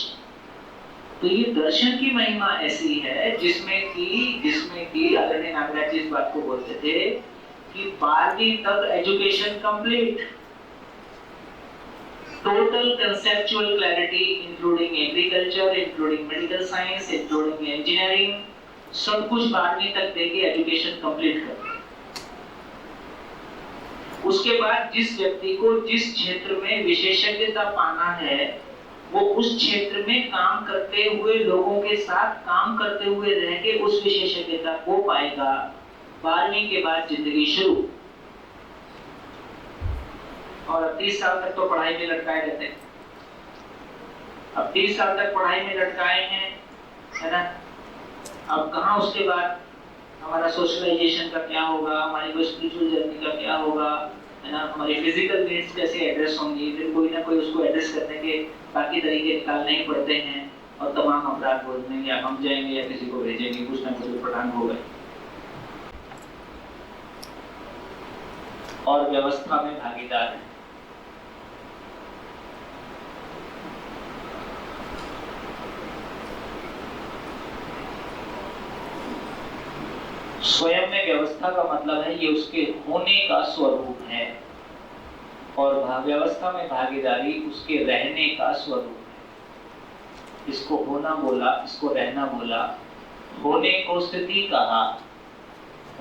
तो ये दर्शन की महिमा ऐसी है जिसमें कि आदरणीय नागराज जी इस बात को बोलते थे कि 12वीं तक education complete, total conceptual clarity including agriculture, including medical science, including engineering, सब कुछ 12वीं तक देके एजुकेशन कंप्लीट कर। उसके बाद जिस व्यक्ति को जिस क्षेत्र में विशेषज्ञता पाना है वो उस क्षेत्र में काम करते हुए, लोगों के साथ काम करते हुए रह के उस विशेषज्ञता को पाएगा। 12वीं के बाद जिंदगी शुरू। और अब 30 साल तक तो पढ़ाई में लटकाए रहते हैं। अब 30 साल तक पढ़ाई में लटकाए हैं, है ना। अब कहाँ उसके बाद हमारा सोशलाइजेशन का क्या होगा, हमारी स्पिरिचुअल जर्नी का क्या होगा, है ना, हमारी फिजिकल नीड्स कैसे एड्रेस होंगी, फिर कोई ना कोई उसको एड्रेस करने के बाकी तरीके निकालने ही पड़ते हैं और तमाम अपराध बोलने या हम जाएंगे या किसी को भेजेंगे, कुछ ना कुछ पठान हो गए। और व्यवस्था में भागीदार है। स्वयं में व्यवस्था का मतलब है ये उसके होने का स्वरूप है, और व्यवस्था में भागीदारी उसके रहने का स्वरूप है। इसको होना बोला, इसको रहना बोला। होने को स्थिति कहा,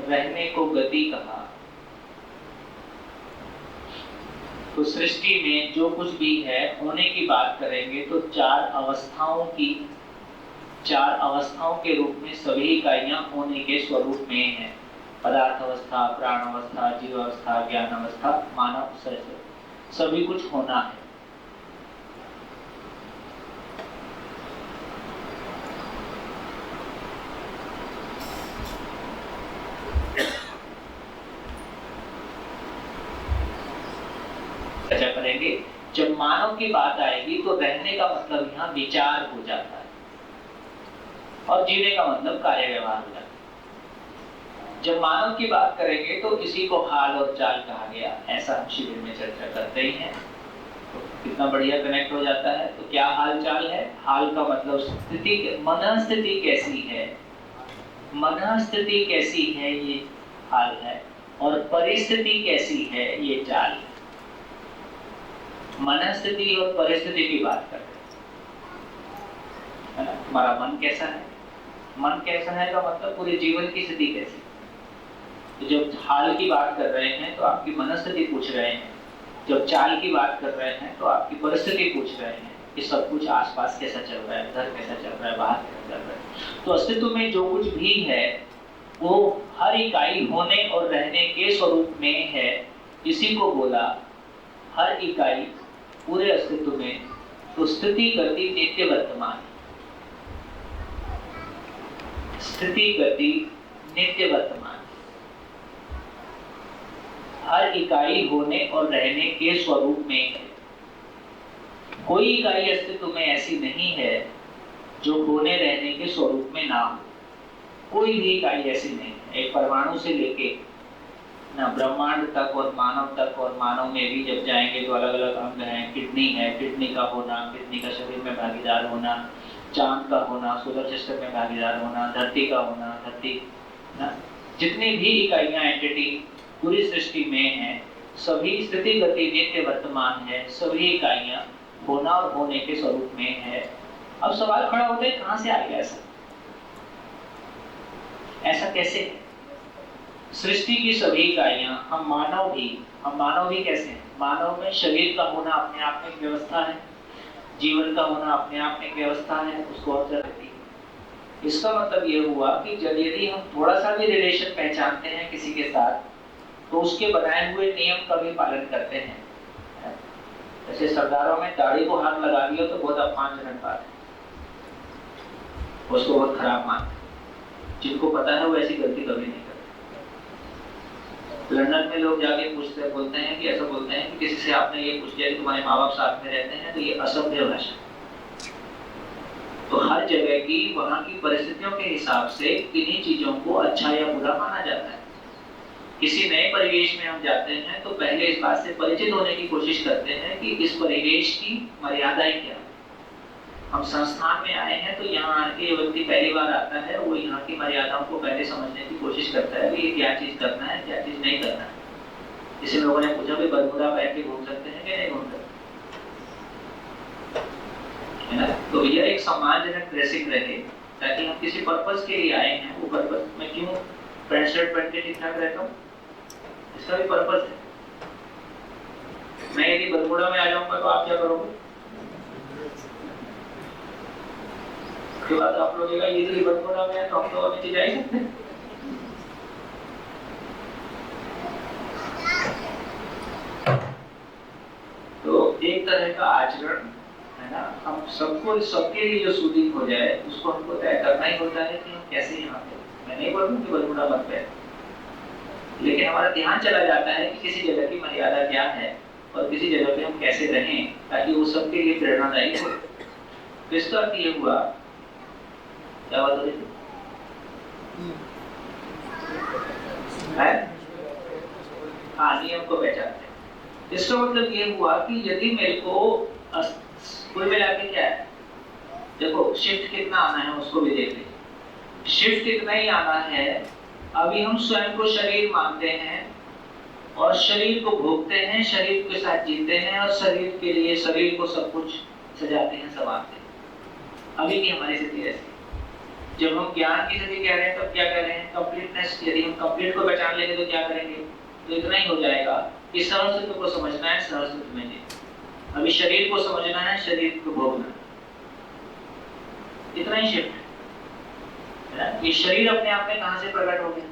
रहने को गति कहा। तो सृष्टि में जो कुछ भी है, होने की बात करेंगे तो चार अवस्थाओं के रूप में सभी इकाइयां होने के स्वरूप में हैं। पदार्थ अवस्था, प्राण अवस्था, जीव अवस्था, ज्ञान अवस्था, मानव सृष्टि, सभी कुछ होना है। चर्चा करेंगे। जब मानव की बात आएगी तो रहने का मतलब यहाँ विचार हो जाता है और जीने का मतलब कार्य व्यवहार हो जाता है। जब मानव की बात करेंगे तो इसी को हाल और चाल कहा गया, ऐसा हम शिविर में चर्चा करते ही हैं। तो कितना बढ़िया कनेक्ट हो जाता है। तो क्या हाल चाल है? हाल का मतलब स्थिति, मन स्थिति कैसी है, मन स्थिति कैसी है ये हाल है, और परिस्थिति कैसी है ये चाल है। मन स्थिति और परिस्थिति की बात करते हैं, है ना। हमारा मन कैसा है, मन कैसा है का मतलब पूरे जीवन की स्थिति कैसी। तो जब हाल की बात कर रहे हैं तो आपकी मनस्थिति पूछ रहे हैं, जब चाल की बात कर रहे हैं तो आपकी परिस्थिति पूछ रहे हैं कि सब कुछ आसपास कैसा चल रहा है, घर कैसा चल रहा है, बाहर कैसा चल रहा है। तो अस्तित्व में जो कुछ भी है वो हर इकाई होने और रहने के स्वरूप में है। इसी को बोला हर इकाई पूरे अस्तित्व में। तो स्थिति, गति, नित्य, वर्तमान। स्थिति, गति, नित्य, वर्तमान, हर इकाई होने और रहने के स्वरूप में है। कोई इकाई अस्तित्व में ऐसी नहीं है जो होने रहने के स्वरूप में ना हो। कोई भी इकाई ऐसी नहीं है। एक परमाणु से लेके ना ब्रह्मांड तक और मानव तक, और मानव में भी जब जाएंगे तो अलग अलग अंग हैं। किडनी है, किडनी का होना, किडनी का शरीर में भागीदार होना, चांद का होना, सोलर सिस्टम में भागीदार होना, धरती का होना, धरती ना, जितनी भी इकाइयां एंटिटी पूरी सृष्टि में हैं, सभी स्थिति, गति, नित्य, वर्तमान है। सभी इकाइयां होना और होने के स्वरूप में है। अब सवाल खड़ा होता है कहां से आ गया ऐसा? ऐसा कैसे है? सृष्टि की सभी इकाइयां, हम मानव भी कैसे हैं? मानव में शरीर का होना अपने आप में एक व्यवस्था है, जीवन का होना अपने आप में एक व्यवस्था है, उसको और रहती है। इसका मतलब ये हुआ कि जब यदि हम थोड़ा सा भी रिलेशन पहचानते हैं किसी के साथ, तो उसके बनाए हुए नियम का भी पालन करते हैं। जैसे सरदारों में दाढ़ी को हाथ लगा दिया तो बहुत अपमानजनक बात है, उसको बहुत खराब मानते हैं। जिनको पता है वो ऐसी गलती कभी नहीं करते। लंदन में लोग जाके पूछते बोलते हैं कि ऐसा बोलते हैं कि किसी से आपने ये पूछ लिया कि तुम्हारे माँ बाप साथ में रहते हैं, तो ये असभ्य भाषा। तो हर जगह की वहाँ की परिस्थितियों के हिसाब से किन्हीं चीजों को अच्छा या बुरा माना जाता है। किसी नए परिवेश में हम जाते हैं तो पहले इस बात से परिचित होने की कोशिश करते हैं कि इस परिवेश की मर्यादाएं क्या है। हम संस्थान में आए हैं तो यहाँ आके जो व्यक्ति पहली बार आता है वो यहाँ की मर्यादाओं को पहले समझने की कोशिश करता है कि क्या चीज करना है, क्या चीज नहीं करना है। किसी लोगों ने पूछा भी बरमूडा पहन के घूम सकते हैं कि नहीं घूम सकते, है ना? तो यह एक सम्मानजनक ड्रेसिंग रहे, ताकि हम किसी पर्पस के लिए आए हैं। वो पर्पस मैं क्यों पैंट शर्ट पहन के ठीक ठाक रहता हूँ, इसका भी पर्पस है। मैं यदि बरमूडा में आ जाऊंगा तो आप क्या करोगे? उसके बाद आप लोग इजीली बरमूडा में है तो हम तो नीचे जा ही सकते हैं। तो एक तरह का आचरण है ना, हम सबको सबके लिए जो सूदिंग हो जाए उसको हमको तय करना ही होता है कि हम कैसे यहाँ पे। मैं नहीं बोलूँ कि बरमूडा मत पहन, लेकिन हमारा ध्यान चला जाता है कि किसी जगह की मर्यादा क्या है और किसी जगह पे हम कैसे रहें ताकि वो सबके लिए प्रेरणादायी हो। तो इसका अर्थ ये हुआ, क्या बात हो रही है? हाँ, नियम को पहचानते हैं। इसका मतलब ये हुआ कि यदि मेरे को कुल मिला के क्या है, देखो शिफ्ट कितना आना है उसको भी देख लीजिए। शिफ्ट इतना ही आना है, अभी हम स्वयं को शरीर मानते हैं और शरीर को भोगते हैं, शरीर के साथ जीते हैं और शरीर के लिए शरीर को सब कुछ सजाते हैं, संवारते हैं। अभी की हमारी स्थिति ऐसी। जब हम ज्ञान की स्थिति कह रहे हैं तब क्या कह रहे हैं? कंप्लीटनेस। यदि हम कंप्लीट को पहचान लेंगे तो क्या करेंगे? तो इतना ही हो जाएगा कि सहअस्तित्व को समझना है, सहअस्तित्व में जीना। अभी शरीर को समझना है, शरीर को भोगना, इतना ही शिफ्ट है। ये शरीर अपने आप में कहां से प्रकट हो गया?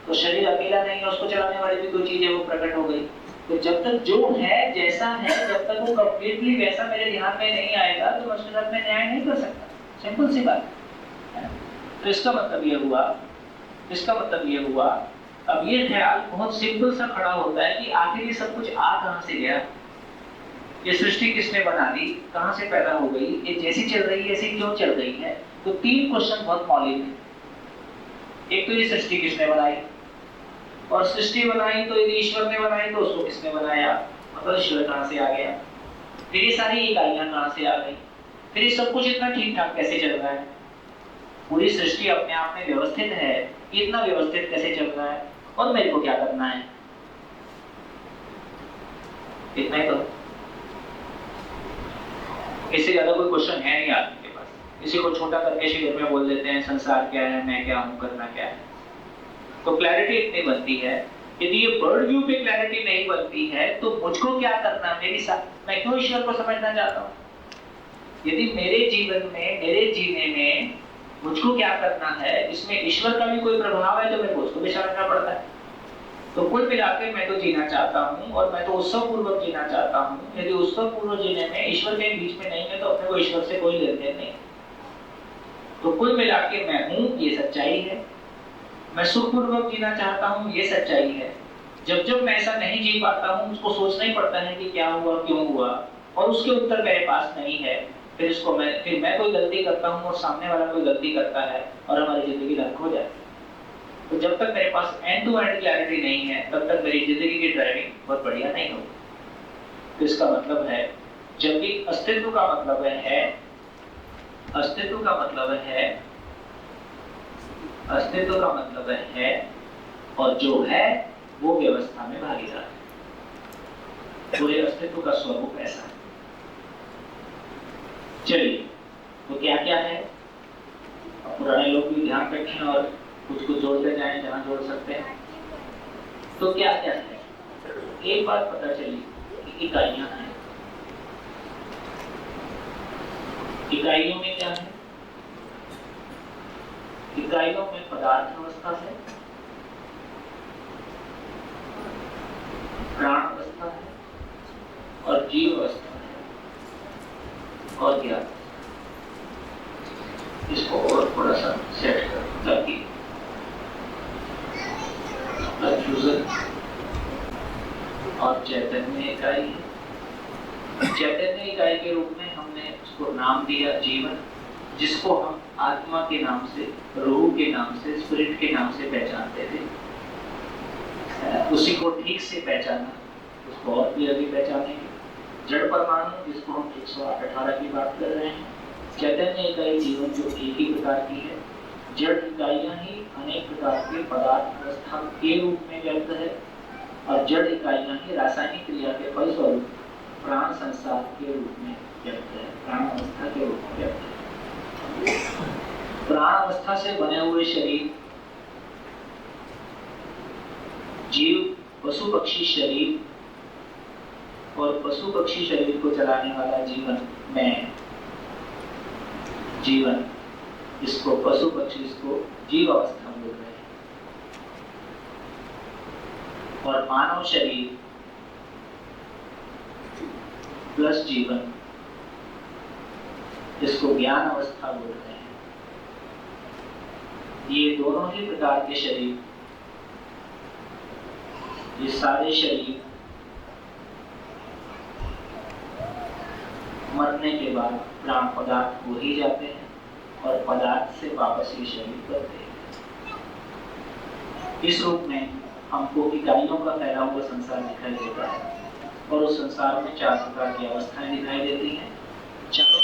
तो शरीर अकेला नहीं है, उसको चलाने वाली भी कोई चीज है, वो प्रकट हो गई। तो जब तक जो है जैसा है, जब तक वो कंप्लीटली वैसा मेरे ध्यान में नहीं आएगा तो मैं उसके साथ में न्याय नहीं कर सकता। सिंपल सी बात है। तो इसका मतलब ये हुआ, अब ये ख्याल बहुत सिंपल सा खड़ा होता है कि आखिर ये सब कुछ आ कहां से गया, ये सृष्टि किसने बना दी, कहां से पैदा हो गई, ये जैसी चल रही है ऐसी क्यों चल रही है। तो 3 क्वेश्चन बहुत मौलिक है। एक तो ये सृष्टि किसने बनाई, और सृष्टि बनाई तो यदि ईश्वर ने बनाई तो उसको किसने बनाया, मतलब ईश्वर कहां से आ गया। फिर ये सारी इकाइयां कहां से आ गई, फिर ये सब कुछ इतना ठीक ठाक कैसे चल रहा है। पूरी सृष्टि अपने आप में व्यवस्थित है, इतना व्यवस्थित कैसे चल रहा है, और मेरे को क्या करना है। इतना ही तो, इससे ज्यादा कोई क्वेश्चन है नहीं आदमी के पास। इसी को छोटा करके शिविर में बोल देते हैं संसार क्या है, मैं क्या हूं, करना क्या है। तो क्लैरिटी इतनी बनती है। यदि ये बर्ड व्यू पे क्लैरिटी नहीं बनती है तो मुझको क्या करना है, मेरी मैं क्यों ईश्वर को समझना चाहता हूँ। यदि मेरे जीवन में, मेरे जीने में मुझको क्या करना है, इसमें ईश्वर का भी कोई प्रभाव है तो मेरे को उसको भी समझना पड़ता है। तो कुल मिलाकर मैं तो जीना चाहता हूँ और मैं तो उत्सव पूर्वक जीना चाहता हूँ। यदि उत्सव पूर्वक जीने में ईश्वर के बीच में नहीं है तो अपने को ईश्वर से कोई लेन देन नहीं। तो कुल मिलाकर मैं हूँ, ये सच्चाई है। मैं सुखपूर्वक जीना चाहता हूँ, ये सच्चाई है। जब जब मैं ऐसा नहीं जी पाता हूँ, उसको सोचना ही पड़ता है कि क्या हुआ, क्यों हुआ, और उसके उत्तर मेरे पास नहीं है। फिर मैं कोई गलती करता हूँ और सामने वाला कोई गलती करता है और हमारी जिंदगी नरक हो जाती है। तो जब तक मेरे पास एंड टू एंड क्लैरिटी नहीं है तब तक मेरी जिंदगी की ड्राइविंग बहुत बढ़िया नहीं होगी। तो इसका मतलब है, जब भी अस्तित्व का मतलब है और जो है वो व्यवस्था में भागीदार है। पूरे अस्तित्व का स्वरूप ऐसा है। चलिए, तो क्या क्या है, पुराने लोग भी ध्यान रखें और कुछ जोड़ते जाएं जहां जोड़ सकते हैं। तो क्या क्या है? एक बात पता चली कि इकाइयां हैं। इकाइयों में क्या है? इकाइयों में पदार्थ अवस्था है, प्राण अवस्था है और जीव अवस्था है। और क्या? इसको और थोड़ा सा सेट कर ताकि कंफ्यूजन। और चैतन्य इकाई है। चैतन्य इकाई के रूप में हमने उसको नाम दिया जीवन, जिसको हम आत्मा के नाम से, रूह के नाम से, स्पिरिट के नाम से पहचानते थे। उसी को ठीक से पहचाना, उसको और क्लियरली पहचानेंगे। जड़ परमाणु, जिसको हम 108-18 की बात कर रहे हैं। चैतन्य इकाई जीवन जो एक ही प्रकार की है। जड़ इकाइयां ही अनेक प्रकार के पदार्थ अवस्था के रूप में व्यक्त है और जड़ इकाइयां ही रासायनिक क्रिया के फलस्वरूप प्राण संसार के रूप में व्यक्त है, प्राण अवस्था के रूप में व्यक्त है। प्राण अवस्था से बने हुए शरीर, जीव पशु पक्षी शरीर और पशु पक्षी शरीर को चलाने वाला जीवन में जीवन, इसको पशु पक्षी, इसको जीव अवस्था बोल रहे हैं। और मानव शरीर प्लस जीवन, इसको ज्ञान अवस्था बोल रहे हैं। ये दोनों ही प्रकार के शरीर, ये सारे शरीर मरने के बाद प्राण पदार्थ हो ही जाते हैं और पदार्थ से वापस ये शरीर बनते हैं। इस रूप में हमको इकाइयों का फैला हुआ संसार दिखाई देता है और उस संसार में 4 प्रकार की अवस्थाएं दिखाई देती हैं। चारों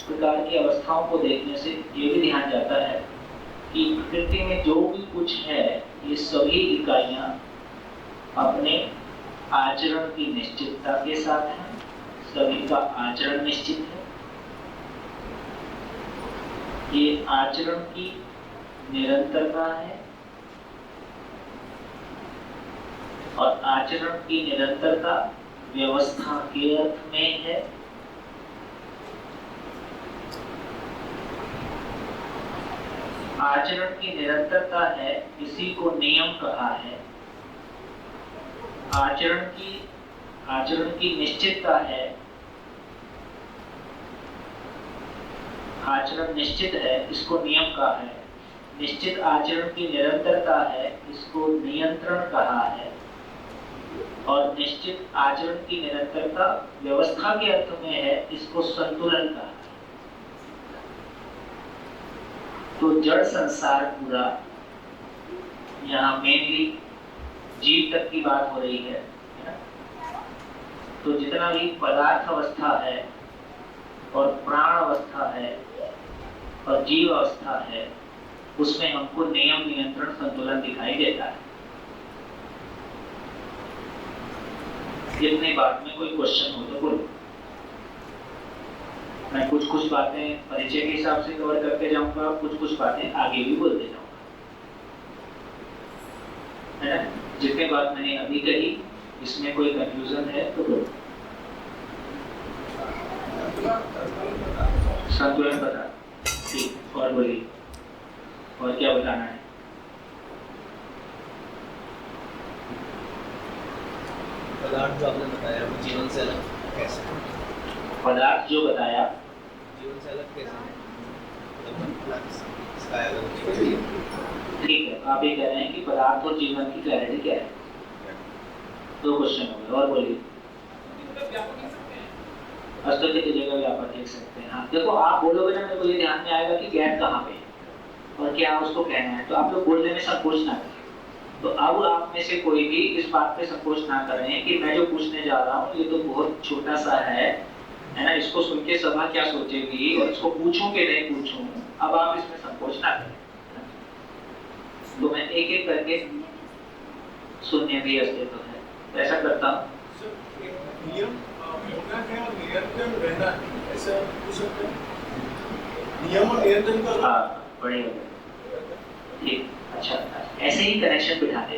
प्रकार की अवस्थाओं को देखने से ये भी ध्यान जाता है कि प्रकृति में जो भी कुछ है, ये सभी इकाइयां अपने आचरण की निश्चितता के साथ हैं। सभी का आचरण निश्चित है। ये आचरण की निरंतरता है और आचरण की निरंतरता व्यवस्था के अर्थ में है। आचरण की निरंतरता है, इसी को नियम कहा है। आचरण की निश्चितता है, आचरण निश्चित है, इसको नियम कहा है। निश्चित आचरण की निरंतरता है, इसको नियंत्रण कहा है। और निश्चित आचरण की निरंतरता व्यवस्था के अर्थ में है, इसको संतुलन कहा है। तो जड़ संसार पूरा, यहाँ मेनली जीव तक की बात हो रही है। तो जितना भी पदार्थ अवस्था है और प्राण अवस्था है और जीव अवस्था है, उसमें हमको नियम, नियंत्रण, संतुलन दिखाई देता है। इतनी बात में कोई क्वेश्चन हो तो बोलो। मैं कुछ बातें परिचय के हिसाब से कवर करके जाऊंगा, कुछ बातें आगे भी बोलते जाऊंगा, है ना। जितने बात मैंने अभी कही, इसमें कोई कंफ्यूजन है तो बोलो। संतुलन बता, ठीक। और बोलिए, और क्या बताना है? पदार्थ जो आपने बताया वो जीवन से अलग कैसे? पदार्थ जो बताया जीवन से अलग कैसे? ठीक है, आप ये कह रहे हैं कि पदार्थ और जीवन की क्लैरिटी क्या है? 2 क्वेश्चन हो गए, और बोलिए। अस्तित्व की जगह व्यापक देख सकते हैं। हाँ, देखो आप बोलोगे ना, मेरे को ये ध्यान में आएगा कि गैप कहाँ पे और क्या उसको कहना है, तो आप लोग बोलने में संकोच ना करें। तो अब आप में से कोई भी इस बात पे संकोच ना करें कि मैं जो पूछने जा रहा हूँ ये तो बहुत छोटा सा है ना, इसको सुन के सभा क्या सोचेगी और इसको पूछूं कि नहीं पूछूं। अब आप इसमें संकोच ना करें। तो मैं एक एक करके शून्य भी अस्तित्व है, तो ऐसा करता हूँ। हाँ, बढ़िया, ठीक। अच्छा, ऐसे ही कनेक्शन बिठा दे।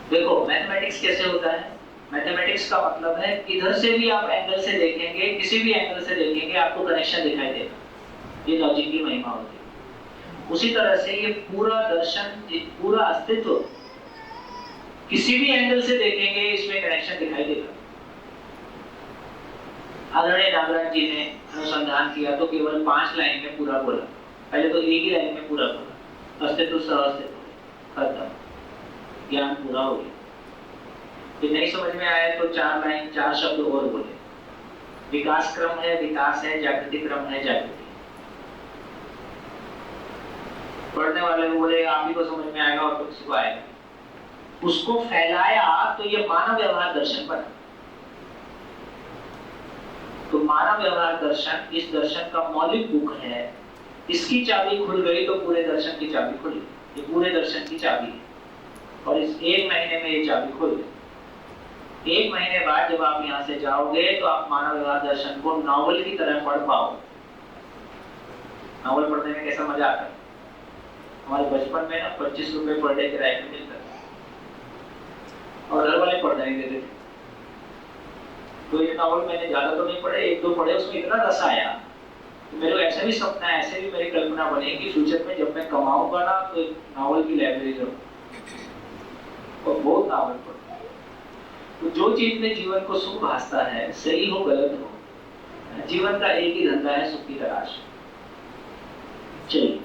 देखो मैथमेटिक्स कैसे होता है, मैथमेटिक्स का मतलब है इधर से भी आप एंगल से देखेंगे, किसी भी एंगल से देखेंगे आपको कनेक्शन दिखाई देगा, ये लॉजिक की महिमा होती है। उसी तरह से ये पूरा दर्शन, ये पूरा अस्तित्व किसी भी एंगल से देखेंगे इसमें कनेक्शन दिखाई देगा। आदरणीय नागराज जी ने अनुसंधान किया तो केवल 5 लाइन में पूरा बोला, पहले तो एक ही लाइन में पूरा बोला, अस्तित्व सह अस्तित्व खत्म, ज्ञान पूरा हो गया। फिर नहीं समझ में आया तो 4 लाइन 4 शब्द और बोले, विकास क्रम है, विकास है, जागृति क्रम है, जागृति। पढ़ने वाले बोले आप ही को समझ में आएगा और तो किसी को आएगा, उसको फैलाया तो ये मानव व्यवहार दर्शन बना। तो मानव व्यवहार दर्शन इस दर्शन का मौलिक बुक है, इसकी चाबी खुल गई तो पूरे दर्शन की चाबी खुल गई, ये पूरे दर्शन की चाबी है। और इस 1 महीने में ये चाबी खुल गई। 1 महीने बाद जब आप यहाँ से जाओगे तो आप मानव व्यवहार दर्शन को नॉवल की तरह पढ़ पाओगे। नॉवल पढ़ने में कैसा मजा आता है, हमारे बचपन में ना 25 रुपए पर डे किराए पे मिलता था और घर वाले पढ़ने नहीं देते थे। तो ये नॉवल मैंने ज्यादा तो नहीं पढ़े, 1-2 पढ़े, उसमें इतना रस आया तो मेरे को ऐसा भी सपना है, ऐसे भी मेरी कल्पना बनी कि फ्यूचर में जब मैं कमाऊंगा ना तो एक नॉवल की लाइब्रेरी करूँ और बहुत नॉवल पढ़ूं। तो जो चीज में जीवन को सुख भासता है, सही हो गलत हो, जीवन का एक ही धंधा है, सुख की तलाश। चलिए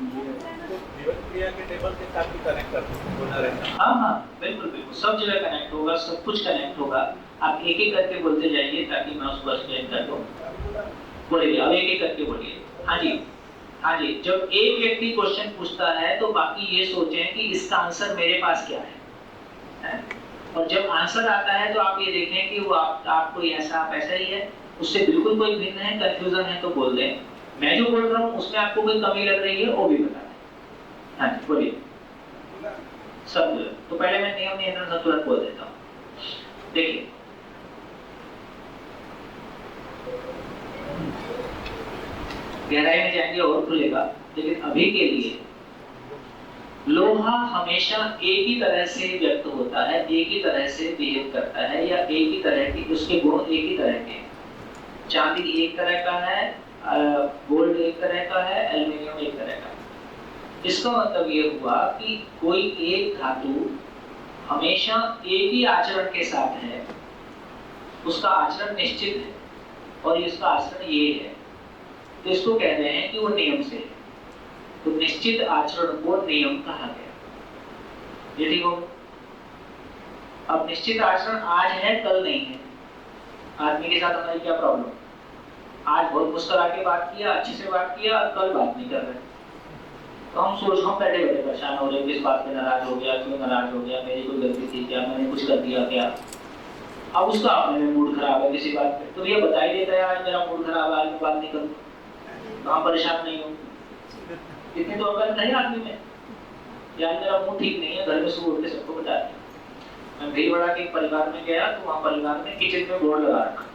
जीवन क्रिया के टेबल के साथ भी कनेक्ट होना रहता है। हाँ बिल्कुल बिल्कुल, सब जगह कनेक्ट होगा, सब कुछ कनेक्ट होगा। आप एक एक करके बोलते जाइए ताकि मैं उसको एक्सप्लेन कर दूं। बोलिए, अब एक एक करके बोलिए। हाँ जी, जब एक व्यक्ति क्वेश्चन पूछता है तो बाकी ये सोचें कि इसका आंसर मेरे पास क्या है? और जब आंसर आता है तो आप ये देखें कि वो आपको ऐसा ही है, उससे बिल्कुल कोई भिन्न है, कंफ्यूजन है तो बोल दें। मैं जो बोल रहा हूँ उसमें आपको कोई कमी लग रही है वो भी बता दें। हाँ जी बोलिए। संतुलन, तो पहले मैं नियम नियंत्रण संतुलन बोल देता हूँ। देखिए गहराई में जाएंगे और खुलेगा, लेकिन अभी के लिए लोहा हमेशा एक ही तरह से व्यक्त होता है, एक ही तरह से बिहेव करता है, या एक ही तरह की उसके गुण एक ही तरह के। चांदी एक तरह का है, गोल्ड एक तरह का है, एल्युमिनियम एक तरह का है। इसका मतलब ये हुआ कि कोई एक धातु हमेशा एक ही आचरण के साथ है, उसका आचरण निश्चित है और इसका आचरण ये है, तो इसको कह रहे हैं कि वो नियम से है। तो निश्चित आचरण को नियम कहा गया। ये ठीक हो? अब निश्चित आचरण आज है, कल नहीं है। आदमी के साथ हमारी क्या प्रॉब्लम? आज बहुत मुस्कुरा के बात किया, अच्छे से बात किया, और कल बात नहीं कर रहे। तो हम बैठे बैठे परेशान हो रहे, किस बात पे नाराज हो गया, क्यों नाराज हो गया, मेरी कोई गलती थी क्या, मैंने कुछ कर दिया क्या? अब उसका अपने में मूड खराब है किसी बात पे, तो ये बता ही देता है आज मेरा मूड खराब है, आज मैं बात नहीं करूँ, तो हम परेशान नहीं हो। इतनी तो अकल नहीं आदमी में, यार मेरा मूड ठीक नहीं है, घर में सुबह उठ के सबको बता दिया। मैं भीलवाड़ा के एक परिवार में गया तो वहाँ परिवार में किचन में बोर्ड लगा रखा,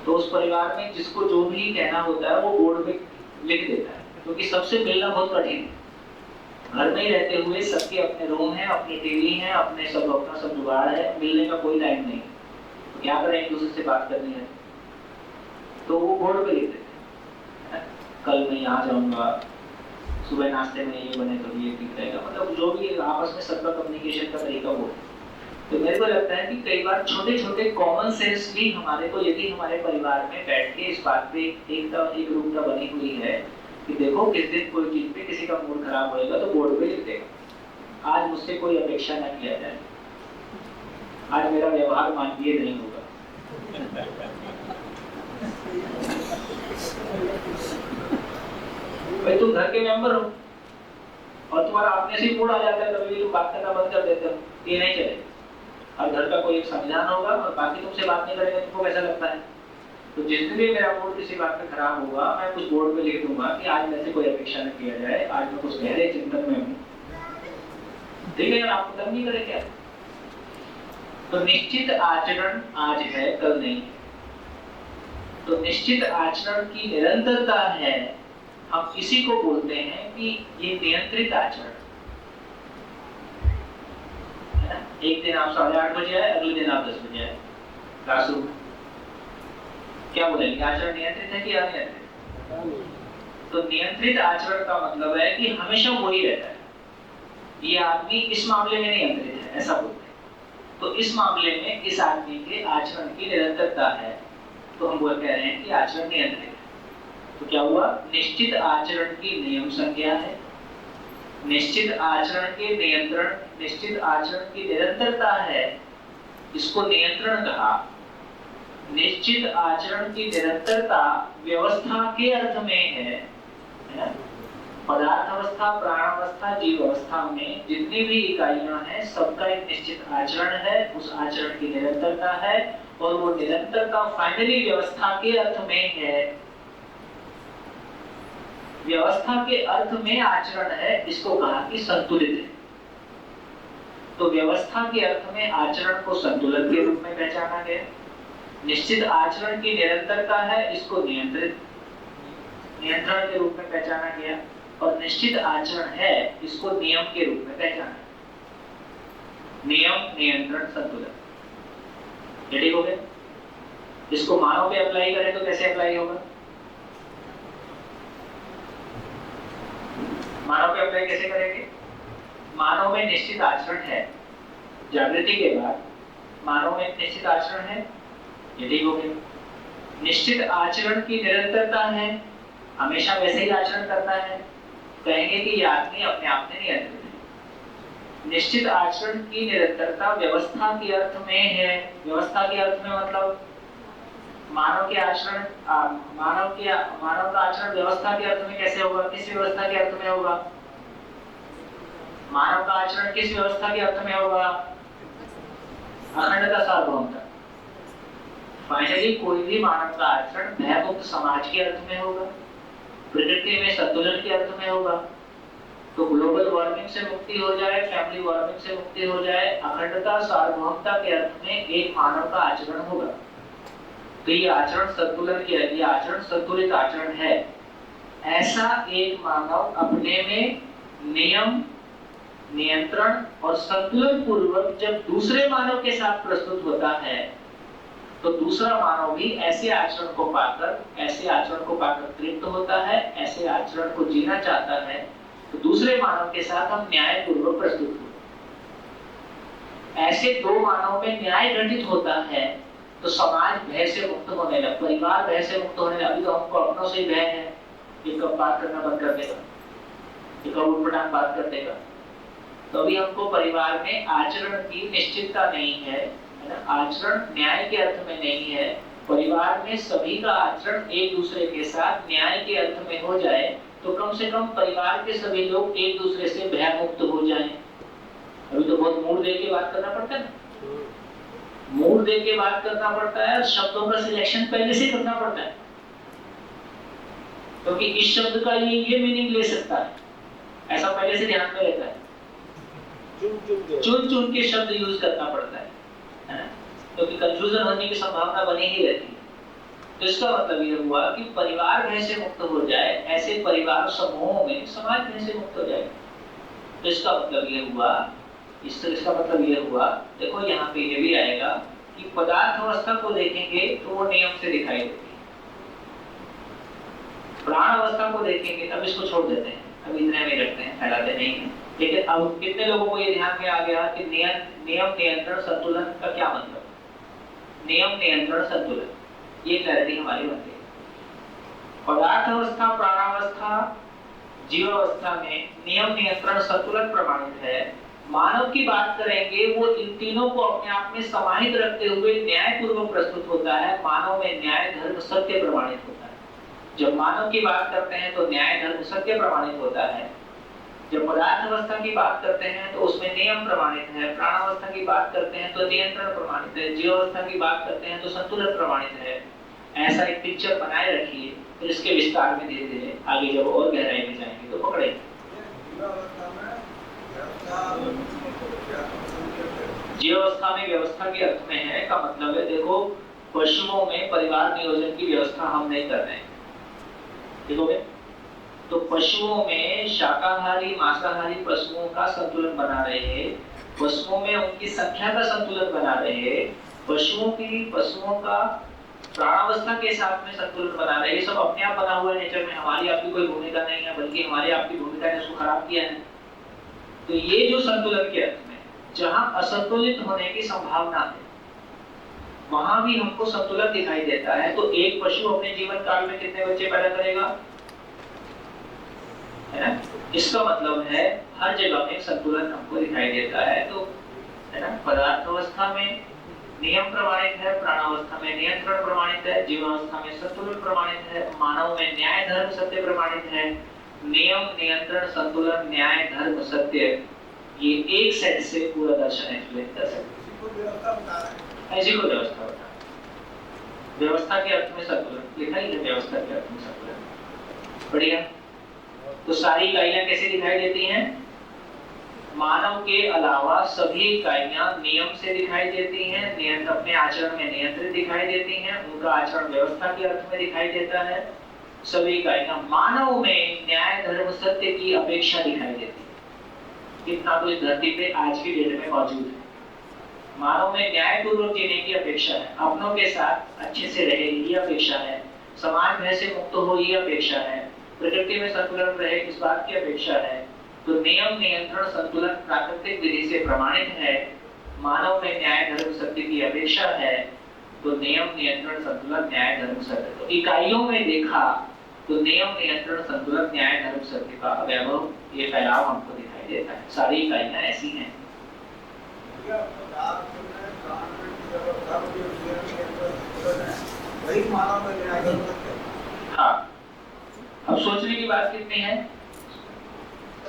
तो उस परिवार में जिसको जो भी कहना होता है वो बोर्ड पे लिख देता है, क्योंकि सबसे मिलना बहुत कठिन है। घर में ही रहते हुए सबके अपने रूम है, अपनी टीवी है, अपने अपना सब जुगाड़ है, मिलने का कोई टाइम नहीं, तो क्या करें, एक दूसरे से बात करनी है तो वो बोर्ड पे लिख देते हैं, कल मैं यहाँ जाऊंगा, सुबह नाश्ते में ये बने तो ये ठीक रहेगा, मतलब जो भी आपस में सबका कम्युनिकेशन का तरीका वो है। तो मेरे को लगता है कि कई बार छोटे छोटे कॉमन सेंस भी हमारे को, यदि हमारे परिवार में बैठ के इस बात पे एक रूपता बनी हुई है कि देखो किस दिन कोई चीज पे किसी का मूड खराब होएगा तो बोर्ड पे लिख देगा, आज मुझसे कोई अपेक्षा न किया जाए, आज मेरा व्यवहार मानवीय नहीं होगा। भाई तुम घर के मेंबर हो और तुम्हारा अपने से मूड आ जाता है, कभी तुम बात करना बंद कर देते हो, ये नहीं चलेगा। और घर का कोई एक संविधान होगा और बाकी तुमसे बात नहीं करेंगे, तुमको कैसा लगता है? तो जिस दिन भी मेरा मूड किसी बात पे खराब होगा, मैं कुछ बोर्ड पे लिख दूंगा कि आज मेरे से कोई अपेक्षा न किया जाए, आज मैं कुछ गहरे चिंतन में हूँ, ठीक है यार, आपको तंग नहीं करे क्या? तो निश्चित आचरण आज है, कल नहीं है। तो निश्चित आचरण की निरंतरता है, हम इसी को बोलते हैं कि ये नियंत्रित आचरण। एक दिन आप 8:30 बजे आए, अगले दिन आप 10 बजे आए क्लासरूम में, क्या बोलेंगे? आचरण नियंत्रित है कि अनियंत्रित? तो नियंत्रित आचरण का मतलब है कि हमेशा वही रहता है, ये आदमी इस मामले में नियंत्रित है, ऐसा बोलते हैं। तो इस मामले में इस आदमी के आचरण की निरंतरता है, तो हम वो कह रहे हैं कि आचरण नियंत्रित है। तो क्या हुआ? निश्चित आचरण की नियम संज्ञा है, निश्चित आचरण के नियंत्रण, निश्चित आचरण की निरंतरता है, इसको नियंत्रण कहा। निश्चित आचरण की निरंतरता व्यवस्था के अर्थ में है ना? पदार्थ अवस्था, प्राण अवस्था, जीव अवस्था में जितनी भी इकाइयां हैं सबका एक निश्चित आचरण है, उस आचरण की निरंतरता है, और वो निरंतरता फाइनली व्यवस्था के अर्थ में है। व्यवस्था के अर्थ में आचरण है, इसको कहा कि संतुलित है। तो व्यवस्था के अर्थ में आचरण को संतुलन के रूप में पहचाना गया। निश्चित आचरण की निरंतरता है, इसको नियंत्रण के रूप में पहचाना गया, और निश्चित आचरण है, इसको नियम के रूप में पहचाना। नियम, नियंत्रण, संतुलन, ठीक हो गया? इसको मानव पे अप्लाई करें तो कैसे अप्लाई होगा? मानव पे अप्लाई कैसे करेंगे? मानव में निश्चित आचरण है, जागृति के बाद मानव में निश्चित आचरण है, ये ठीक हो गया। निश्चित आचरण की निरंतरता है, हमेशा वैसे ही आचरण करता है, कहेंगे कि ये आदमी अपने आप में नियंत्रित है। निश्चित आचरण की निरंतरता व्यवस्था के अर्थ में है। व्यवस्था के अर्थ में मतलब मानव के आचरण, मानव का आचरण व्यवस्था के अर्थ में कैसे होगा? किस व्यवस्था के अर्थ में होगा? मानव का आचरण किस व्यवस्था के अर्थ में होगा? अखंडता, सार्वभौमता। फाइनली कोई भी मानव का आचरण भयमुक्त समाज के अर्थ में होगा, प्रकृति में संतुलन के अर्थ में होगा। तो ग्लोबल वार्मिंग से मुक्ति हो जाए, फैमिली वार्मिंग से मुक्ति हो जाए, अखंडता, सार्वभौमता के अर्थ में एक मानव का आचरण होगा। तो ये आचरण संतुलन के, ये आचरण संतुलित आचरण है। ऐसा एक मानव अपने में नियम, नियंत्रण और संतुलन पूर्वक जब दूसरे मानव के साथ प्रस्तुत होता है, तो दूसरा मानव भी ऐसे आचरण को पाकर तृप्त होता है, ऐसे आचरण को जीना चाहता है। तो दूसरे मानव के साथ हम न्याय पूर्वक प्रस्तुत होते। ऐसे दो मानव में न्याय घटित होता है तो समाज भय से मुक्त होने लगा, परिवार भय से मुक्त होने लगा। अभी तो हमको अपनों से भय है, ये कब बात करना बंद कर देगा, ये कब उठपटांग बात कर देगा। तो अभी हमको परिवार में आचरण की निश्चितता नहीं है, आचरण न्याय के अर्थ में नहीं है। परिवार में सभी का आचरण एक दूसरे के साथ न्याय के अर्थ में हो जाए तो कम से कम परिवार के सभी लोग एक दूसरे से भय मुक्त हो जाएं। अभी तो बहुत मूड दे के बात करना पड़ता है ना, मूड दे के बात करना पड़ता है, शब्दों का सिलेक्शन पहले से करना पड़ता है, क्योंकि इस शब्द का ये मीनिंग ले सकता है, ऐसा पहले से ध्यान में रहता है। चुन चुन के शब्द यूज करना पड़ता है ना, क्योंकि कंफ्यूजन होने की संभावना बनी ही रहती है। तो इसका मतलब ये हुआ कि परिवार भय से मुक्त हो जाए, ऐसे परिवार समूहों में समाज भय से मुक्त हो जाए। तो इसका मतलब ये हुआ, इसका मतलब ये हुआ, देखो यहाँ पे ये भी आएगा कि पदार्थ अवस्था को देखेंगे तो वो नियम से दिखाई देती है, प्राण अवस्था को देखेंगे, अब इसको छोड़ देते हैं, अब इतने में रखते हैं, फैलाते नहीं है। लेकिन अब कितने लोगों को ये ध्यान में आ गया कि नियम, नियंत्रण, संतुलन का क्या मतलब? नियम, नियंत्रण, संतुलन, ये क्लैरिटी हमारी बनती है। पदार्थ अवस्था, प्राणावस्था, जीव अवस्था में नियम, नियंत्रण, संतुलन प्रमाणित है। मानव की बात करेंगे, वो इन तीनों को अपने आप में समाहित रखते हुए न्याय पूर्वक प्रस्तुत होता है। मानव में न्याय, धर्म, सत्य प्रमाणित होता है। जब मानव की बात करते हैं तो न्याय, धर्म, सत्य प्रमाणित होता है। जब पदार्थ अवस्था की बात करते हैं तो उसमें नियम प्रमाणित है। प्राण अवस्था की बात करते हैं तो नियंत्रण प्रमाणित है। जीव अवस्था की बात करते हैं तो संतुलन प्रमाणित है। ऐसा एक पिक्चर बनाए रखिए, फिर इसके विस्तार में धीरे धीरे आगे जब और गहराई में जाएंगे तो पकड़ेंगे। जीव अवस्था में व्यवस्था के अर्थ में है का मतलब है, देखो पशुओं में परिवार नियोजन की व्यवस्था हम नहीं कर रहे हैं, देखोगे तो पशुओं में शाकाहारी, मांसाहारी पशुओं का संतुलन बना रहे हैं, पशुओं में उनकी संख्या का संतुलन बना रहे, पशुओं का प्राणावस्था के साथ में संतुलन बना रहे, ये सब अपने आप बना हुआ है नेचर में, हमारी आपकी कोई भूमिका नहीं है, बल्कि हमारी आपकी भूमिका ने उसको खराब किया है। तो ये जो संतुलन के अर्थ में जहां असंतुलित होने की संभावना है, वहां भी हमको संतुलन दिखाई देता है। तो एक पशु अपने जीवन काल में कितने बच्चे पैदा करेगा, है ना? इसका मतलब है हर जगह में संतुलन हमको दिखाई देता है। तो है ना, पदार्थ अवस्था में नियम प्रमाणित है, प्राणावस्था में नियंत्रण प्रमाणित है, जीवावस्था में संतुलन प्रमाणित है, मानव में न्याय धर्म सत्य प्रमाणित है। नियम, नियंत्रण, संतुलन, न्याय, धर्म, सत्य, ये एक सेट से पूरा दर्शन एक्सप्लेन कर सकते हैं। ऐसी को व्यवस्था होता है। व्यवस्था के अर्थ में संतुलन लिखा ही है, व्यवस्था के अर्थ में संतुलन। बढ़िया। तो सारी इकाइयां कैसे दिखाई देती हैं? मानव के अलावा सभी इकाइयां नियम से दिखाई देती हैं, नियंत्रण अपने आचरण में नियंत्रित दिखाई देती हैं, उनका आचरण व्यवस्था के अर्थ में दिखाई देता है। सभी इकाइयां मानव में न्याय, धर्म, सत्य की अपेक्षा दिखाई देती है। इतना तो इस धरती पे आज की डेट में मौजूद है। मानव में न्यायपूर्वक जीने की अपेक्षा है, अपनों के साथ अच्छे से रहे ये अपेक्षा है, समाज भय से मुक्त हो ये अपेक्षा है, प्रकृति में संतुलन रहे इस बात की अपेक्षा है। तो नियम, नियंत्रण, संतुलन प्राकृतिक विधि से प्रमाणित है। मानव में न्याय, धर्म, सत्य की अपेक्षा है। तो नियम, नियंत्रण, संतुलन, न्याय, धर्म, सत्य। तो इकाइयों में देखा तो नियम, नियंत्रण, संतुलन, न्याय, धर्म, सत्य का वैभव, ये फैलाव हमको दिखाई देता है। सारी इकाइयां ऐसी हैं। हाँ, अब सोचने की बात कितनी है?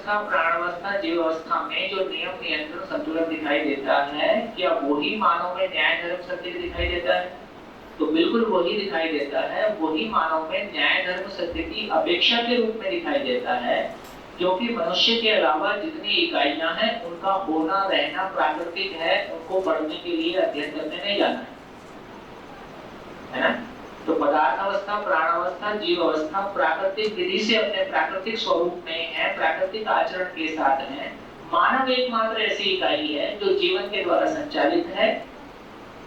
प्राणावस्था, जीवावस्था में जो नियम, नियंत्रण, संतुलन दिखाई देता है, क्या वही मानव में न्याय, धर्म, सत्य दिखाई देता है? तो बिल्कुल वही दिखाई देता है। वही मानव में न्याय, धर्म, सत्य की अपेक्षा के रूप में दिखाई देता है, क्योंकि मनुष्य के अलावा जितनी इकाइयां हैं उनका होना रहना प्राकृतिक है, उनको पढ़ने के लिए अध्ययन करने नहीं जाना है ना? तो पदार्थ अवस्था, प्राणावस्था, जीव अवस्था प्राकृतिक विधि से अपने प्राकृतिक स्वरूप में है, प्राकृतिक आचरण के साथ है। मानव एकमात्र ऐसी इकाई है जो जीवन के द्वारा संचालित है,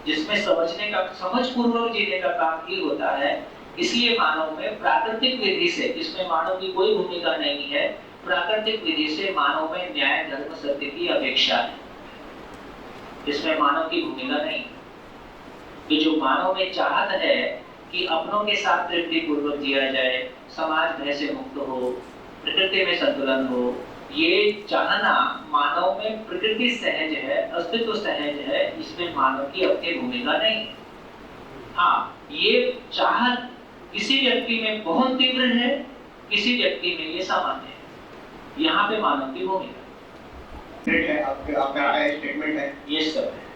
जिसमें समझ पूर्वक जीने का काम ही होता है। इसलिए मानव में प्राकृतिक विधि से, जिसमें मानव की कोई भूमिका नहीं है, प्राकृतिक विधि से मानव में न्याय, धर्म, सत्य की अपेक्षा है, इसमें मानव की भूमिका नहीं। तो जो मानव में चाहत है कि अपनों के साथ तृप्ति पूर्वक जिया जाए, समाज भय से मुक्त हो, प्रकृति में संतुलन हो, ये चाहना मानव में प्रकृति सहज है, अस्तित्व सहज है, इसमें मानव की अपनी भूमिका नहीं। हाँ, ये चाहत किसी व्यक्ति में बहुत तीव्र है, किसी व्यक्ति में ये सामान्य है। यहाँ पे मानव की भूमिका है, आपका स्टेटमेंट है, ये सब है।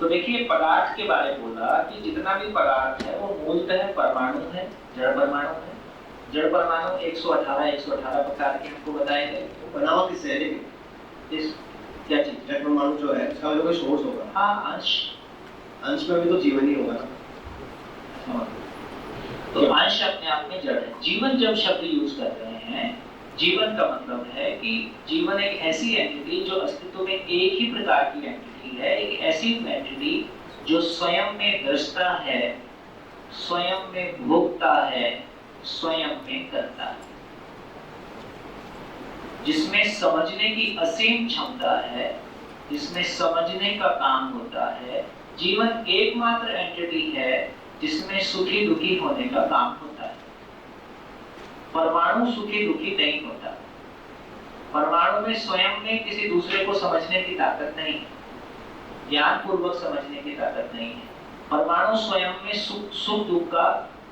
तो देखिए, पदार्थ के बारे में बोला कि जितना भी पदार्थ है वो मूलतः परमाणु है, जड़ परमाणु है। जड़ परमाणु 118 प्रकार के हमको बताए गए। बना हुआ किससे है? लेकिन क्या चीज? जड़ परमाणु जो है उसका कोई सोर्स होगा। हाँ, अंश में भी तो जीवन ही होगा ना। तो अंश अपने आप में जड़ है। जीवन जब शब्द यूज कर रहे हैं, जीवन का मतलब है कि जीवन एक ऐसी एंटिटी जो अस्तित्व में एक ही प्रकार की एंटिटी है, एक ऐसी एंटिटी जो स्वयं में दृष्टा है, स्वयं में भोगता है, स्वयं में करता है, जिसमें समझने की असीम क्षमता है, जिसमें समझने का काम होता है। जीवन एकमात्र एंटिटी है जिसमें सुखी दुखी होने का काम होता है। परमाणु सुखी दुखी नहीं होता। परमाणु में स्वयं में किसी दूसरे को समझने की ताकत नहीं है, ज्ञान पूर्वक समझने की ताकत नहीं है। परमाणु स्वयं में सुख दुख का,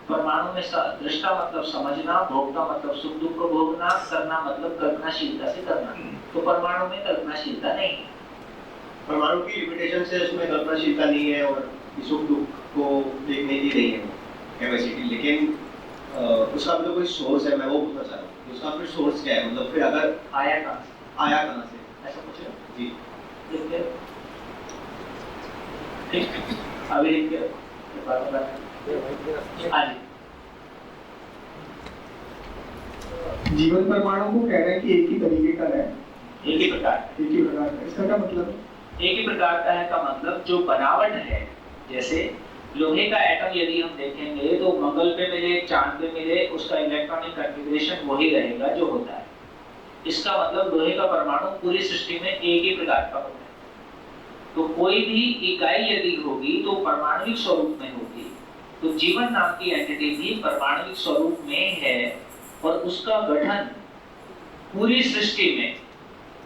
परमाणु में दृष्टा मतलब समझना, भोगता मतलब सुख दुख को भोगना, करना मतलब कल्पनाशीलता से करना। तो परमाणु में कल्पनाशीलता नहीं है। परमाणु की लिमिटेशन से उसमें कल्पनाशीलता नहीं है और सुख दुख को देखने की नहीं है कैपेसिटी। लेकिन उसका भी तो कोई सोर्स है, मैं वो पूछना चाह रहा हूँ। उसका फिर सोर्स क्या है? मतलब फिर अगर आया कहाँ से? ऐसा पूछ रहे हो? जी ठीक, अभी जीवन परमाणु को कह रहे हैं कि एक ही तरीके का है, एक ही प्रकार एक ही प्रकार का। इसका क्या मतलब है? एक ही प्रकार का है का मतलब जो बनावट है, जैसे लोहे का एटम यदि हम देखेंगे तो मंगल पे मिले, चांद पे मिले, उसका इलेक्ट्रॉनिक कॉन्फ़िगरेशन वही रहेगा जो होता है। इसका मतलब लोहे का परमाणु पूरी सृष्टि में एक ही प्रकार का होता है। तो कोई भी इकाई यदि होगी तो परमाणुविक स्वरूप में होगी। तो जीवन नाम की एंटिटी भी परमाणुविक स्वरूप में है और उसका गठन पूरी सृष्टि में,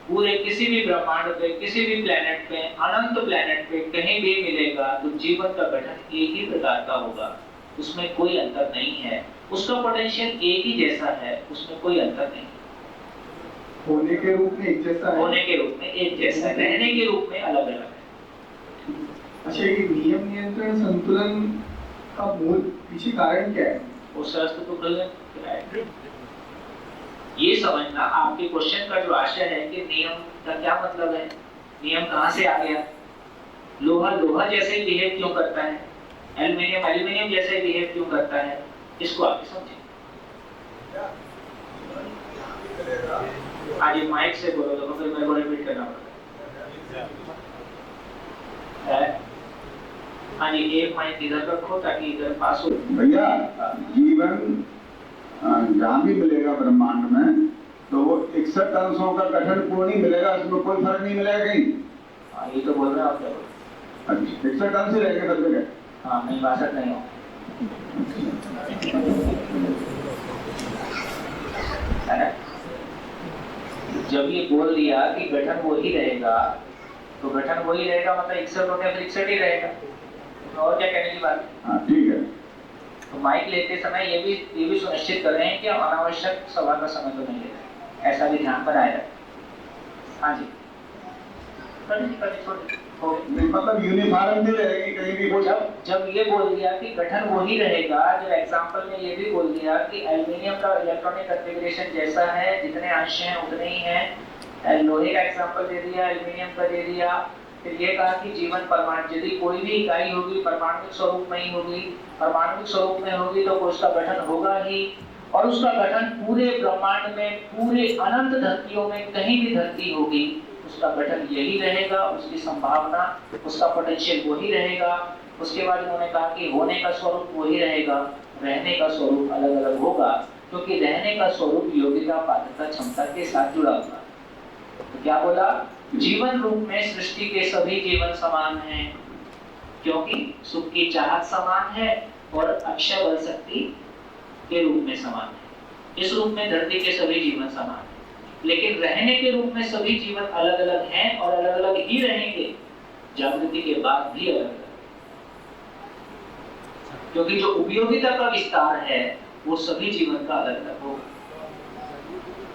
पूरे किसी भी ब्रह्मांड पे, किसी भी प्लेनेट पे, अनंत प्लेनेट पे कहीं भी मिलेगा तो जीवन का गठन एक ही प्रकार का होगा, उसमें कोई अंतर नहीं है। उसका पोटेंशियल एक ही जैसा है, उसमें कोई अंतर नहीं। होने के रूप में एक जैसा है, होने के रूप में एक जैसा है, रहने के रूप में अलग अलग है। अच्छा, ये नियम नियंत्रण संतुलन का मूल पीछे कारण क्या है? वो शास्त्र तो गलत है। ये समझना आपके क्वेश्चन का जो आशय है कि नियम का क्या मतलब है, नियम कहाँ से आ गया, लोहा लोहा जैसे बिहेव क्यों करता है, एल्युमिनियम एल्युमिनियम जैसे बिहेव क्यों करता है, इसको आप समझें। आज ये माइक से बोलो तो फिर मेरे को रिपीट करना पड़ेगा। हाँ जी, एक माइक इधर रखो ताकि इधर पास हो। भैया, जीवन जहाँ भी मिलेगा ब्रह्मांड में तो वो 61 अंशों का गठन पूर्ण ही मिलेगा, इसमें कोई फर्क नहीं मिलेगा कहीं। हाँ, ये तो बोल रहे हैं आप। क्या बोल? अच्छा, 61 अंश ही रहेंगे सब जगह। हाँ, नहीं, बासठ नहीं हो है ना? जब ये बोल दिया कि गठन वही रहेगा तो गठन वही रहेगा मतलब 61 होने फिर 61 ही रहेगा, तो और क्या कहने की बात है? हाँ, ठीक है। तो माइक लेते समय ये भी सुनिश्चित कर रहे हैं कि हम अनावश्यक सवाल का समय तो नहीं ले रहे, ऐसा भी ध्यान बनाए रखें। हाँ जी, मतलब यूनिफॉर्म भी रहेगी कहीं भी कोई। जब ये बोल दिया कि गठन वही रहेगा, जो एग्जांपल में ये भी बोल दिया कि एल्युमिनियम का इलेक्ट्रॉनिक कॉन्फ़िगरेशन जैसा है, जितने अंश हैं उतने ही हैं, लोहे का एग्जांपल दे दिया, एल्युमिनियम का दे दिया, फिर ये कहा कि जीवन परमाणु यदि कोई भी इकाई होगी परमाणुविक स्वरूप में ही होगी, परमाणुविक स्वरूप में होगी तो उसका गठन होगा ही, और उसका गठन पूरे ब्रह्मांड में, पूरे अनंत धरतियों में कहीं भी धरती होगी उसका गठन यही रहेगा, उसकी संभावना, उसका पोटेंशियल वही रहेगा। उसके बाद उन्होंने कहा कि होने का स्वरूप वही रहेगा, रहने का स्वरूप अलग अलग होगा, क्योंकि रहने का स्वरूप योग्यता, पात्रता, क्षमता के साथ जुड़ा हुआ। तो क्या बोला? जीवन रूप में सृष्टि के सभी जीवन समान हैं, क्योंकि सुख की चाहत समान है और अक्षय बल शक्ति के रूप में समान है। इस रूप में धरती के सभी जीवन समान है, लेकिन रहने के रूप में सभी जीवन अलग अलग हैं और अलग अलग ही रहेंगे, जागृति के बाद भी अलग अलग, क्योंकि जो उपयोगिता का विस्तार है वो सभी जीवन का अलग अलग होगा।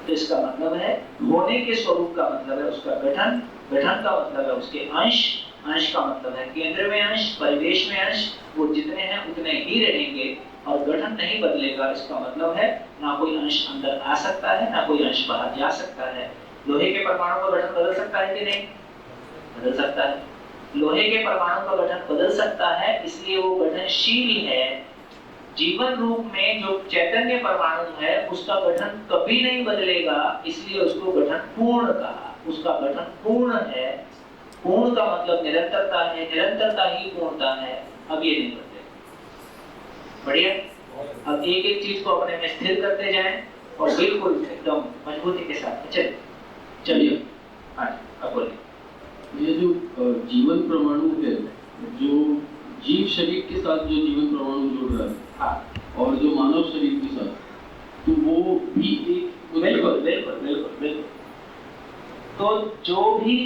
तो इसका मतलब है होने के स्वरूप का मतलब है उसका गठन, गठन का मतलब है उसके अंश, अंश का मतलब है केंद्र में अंश, परिवेश में अंश, वो जितने हैं उतने ही रहेंगे और गठन नहीं बदलेगा। इसका मतलब है ना कोई अंश अंदर आ सकता है ना कोई अंश बाहर जा सकता है। लोहे के परमाणु का गठन बदल सकता है कि नहीं? बदल सकता है। लोहे के परमाणु का गठन बदल सकता है, इसलिए वो गठनशील है। जीवन रूप में जो चैतन्य परमाणु है उसका गठन कभी नहीं बदलेगा, इसलिए उसको गठन पूर्ण कहा। उसका गठन पूर्ण है। पूर्ण का मतलब निरंतरता है, निरंतरता ही पूर्णता है। अब ये नहीं बदलेगा। बढ़िया। अब एक एक चीज को अपने में स्थिर करते जाएं और बिल्कुल एकदम मजबूती के साथ चलिए। हाँ, अब बोलिए। ये जो जीवन परमाणु है, जो जीव शरीर के साथ जो जीवन परमाणु जुड़ रहा है, हाँ, और जो मानव शरीर के साथ, तो वो भी एक बिल्कुल बिल्कुल बिल्कुल बिल्कुल। तो जो भी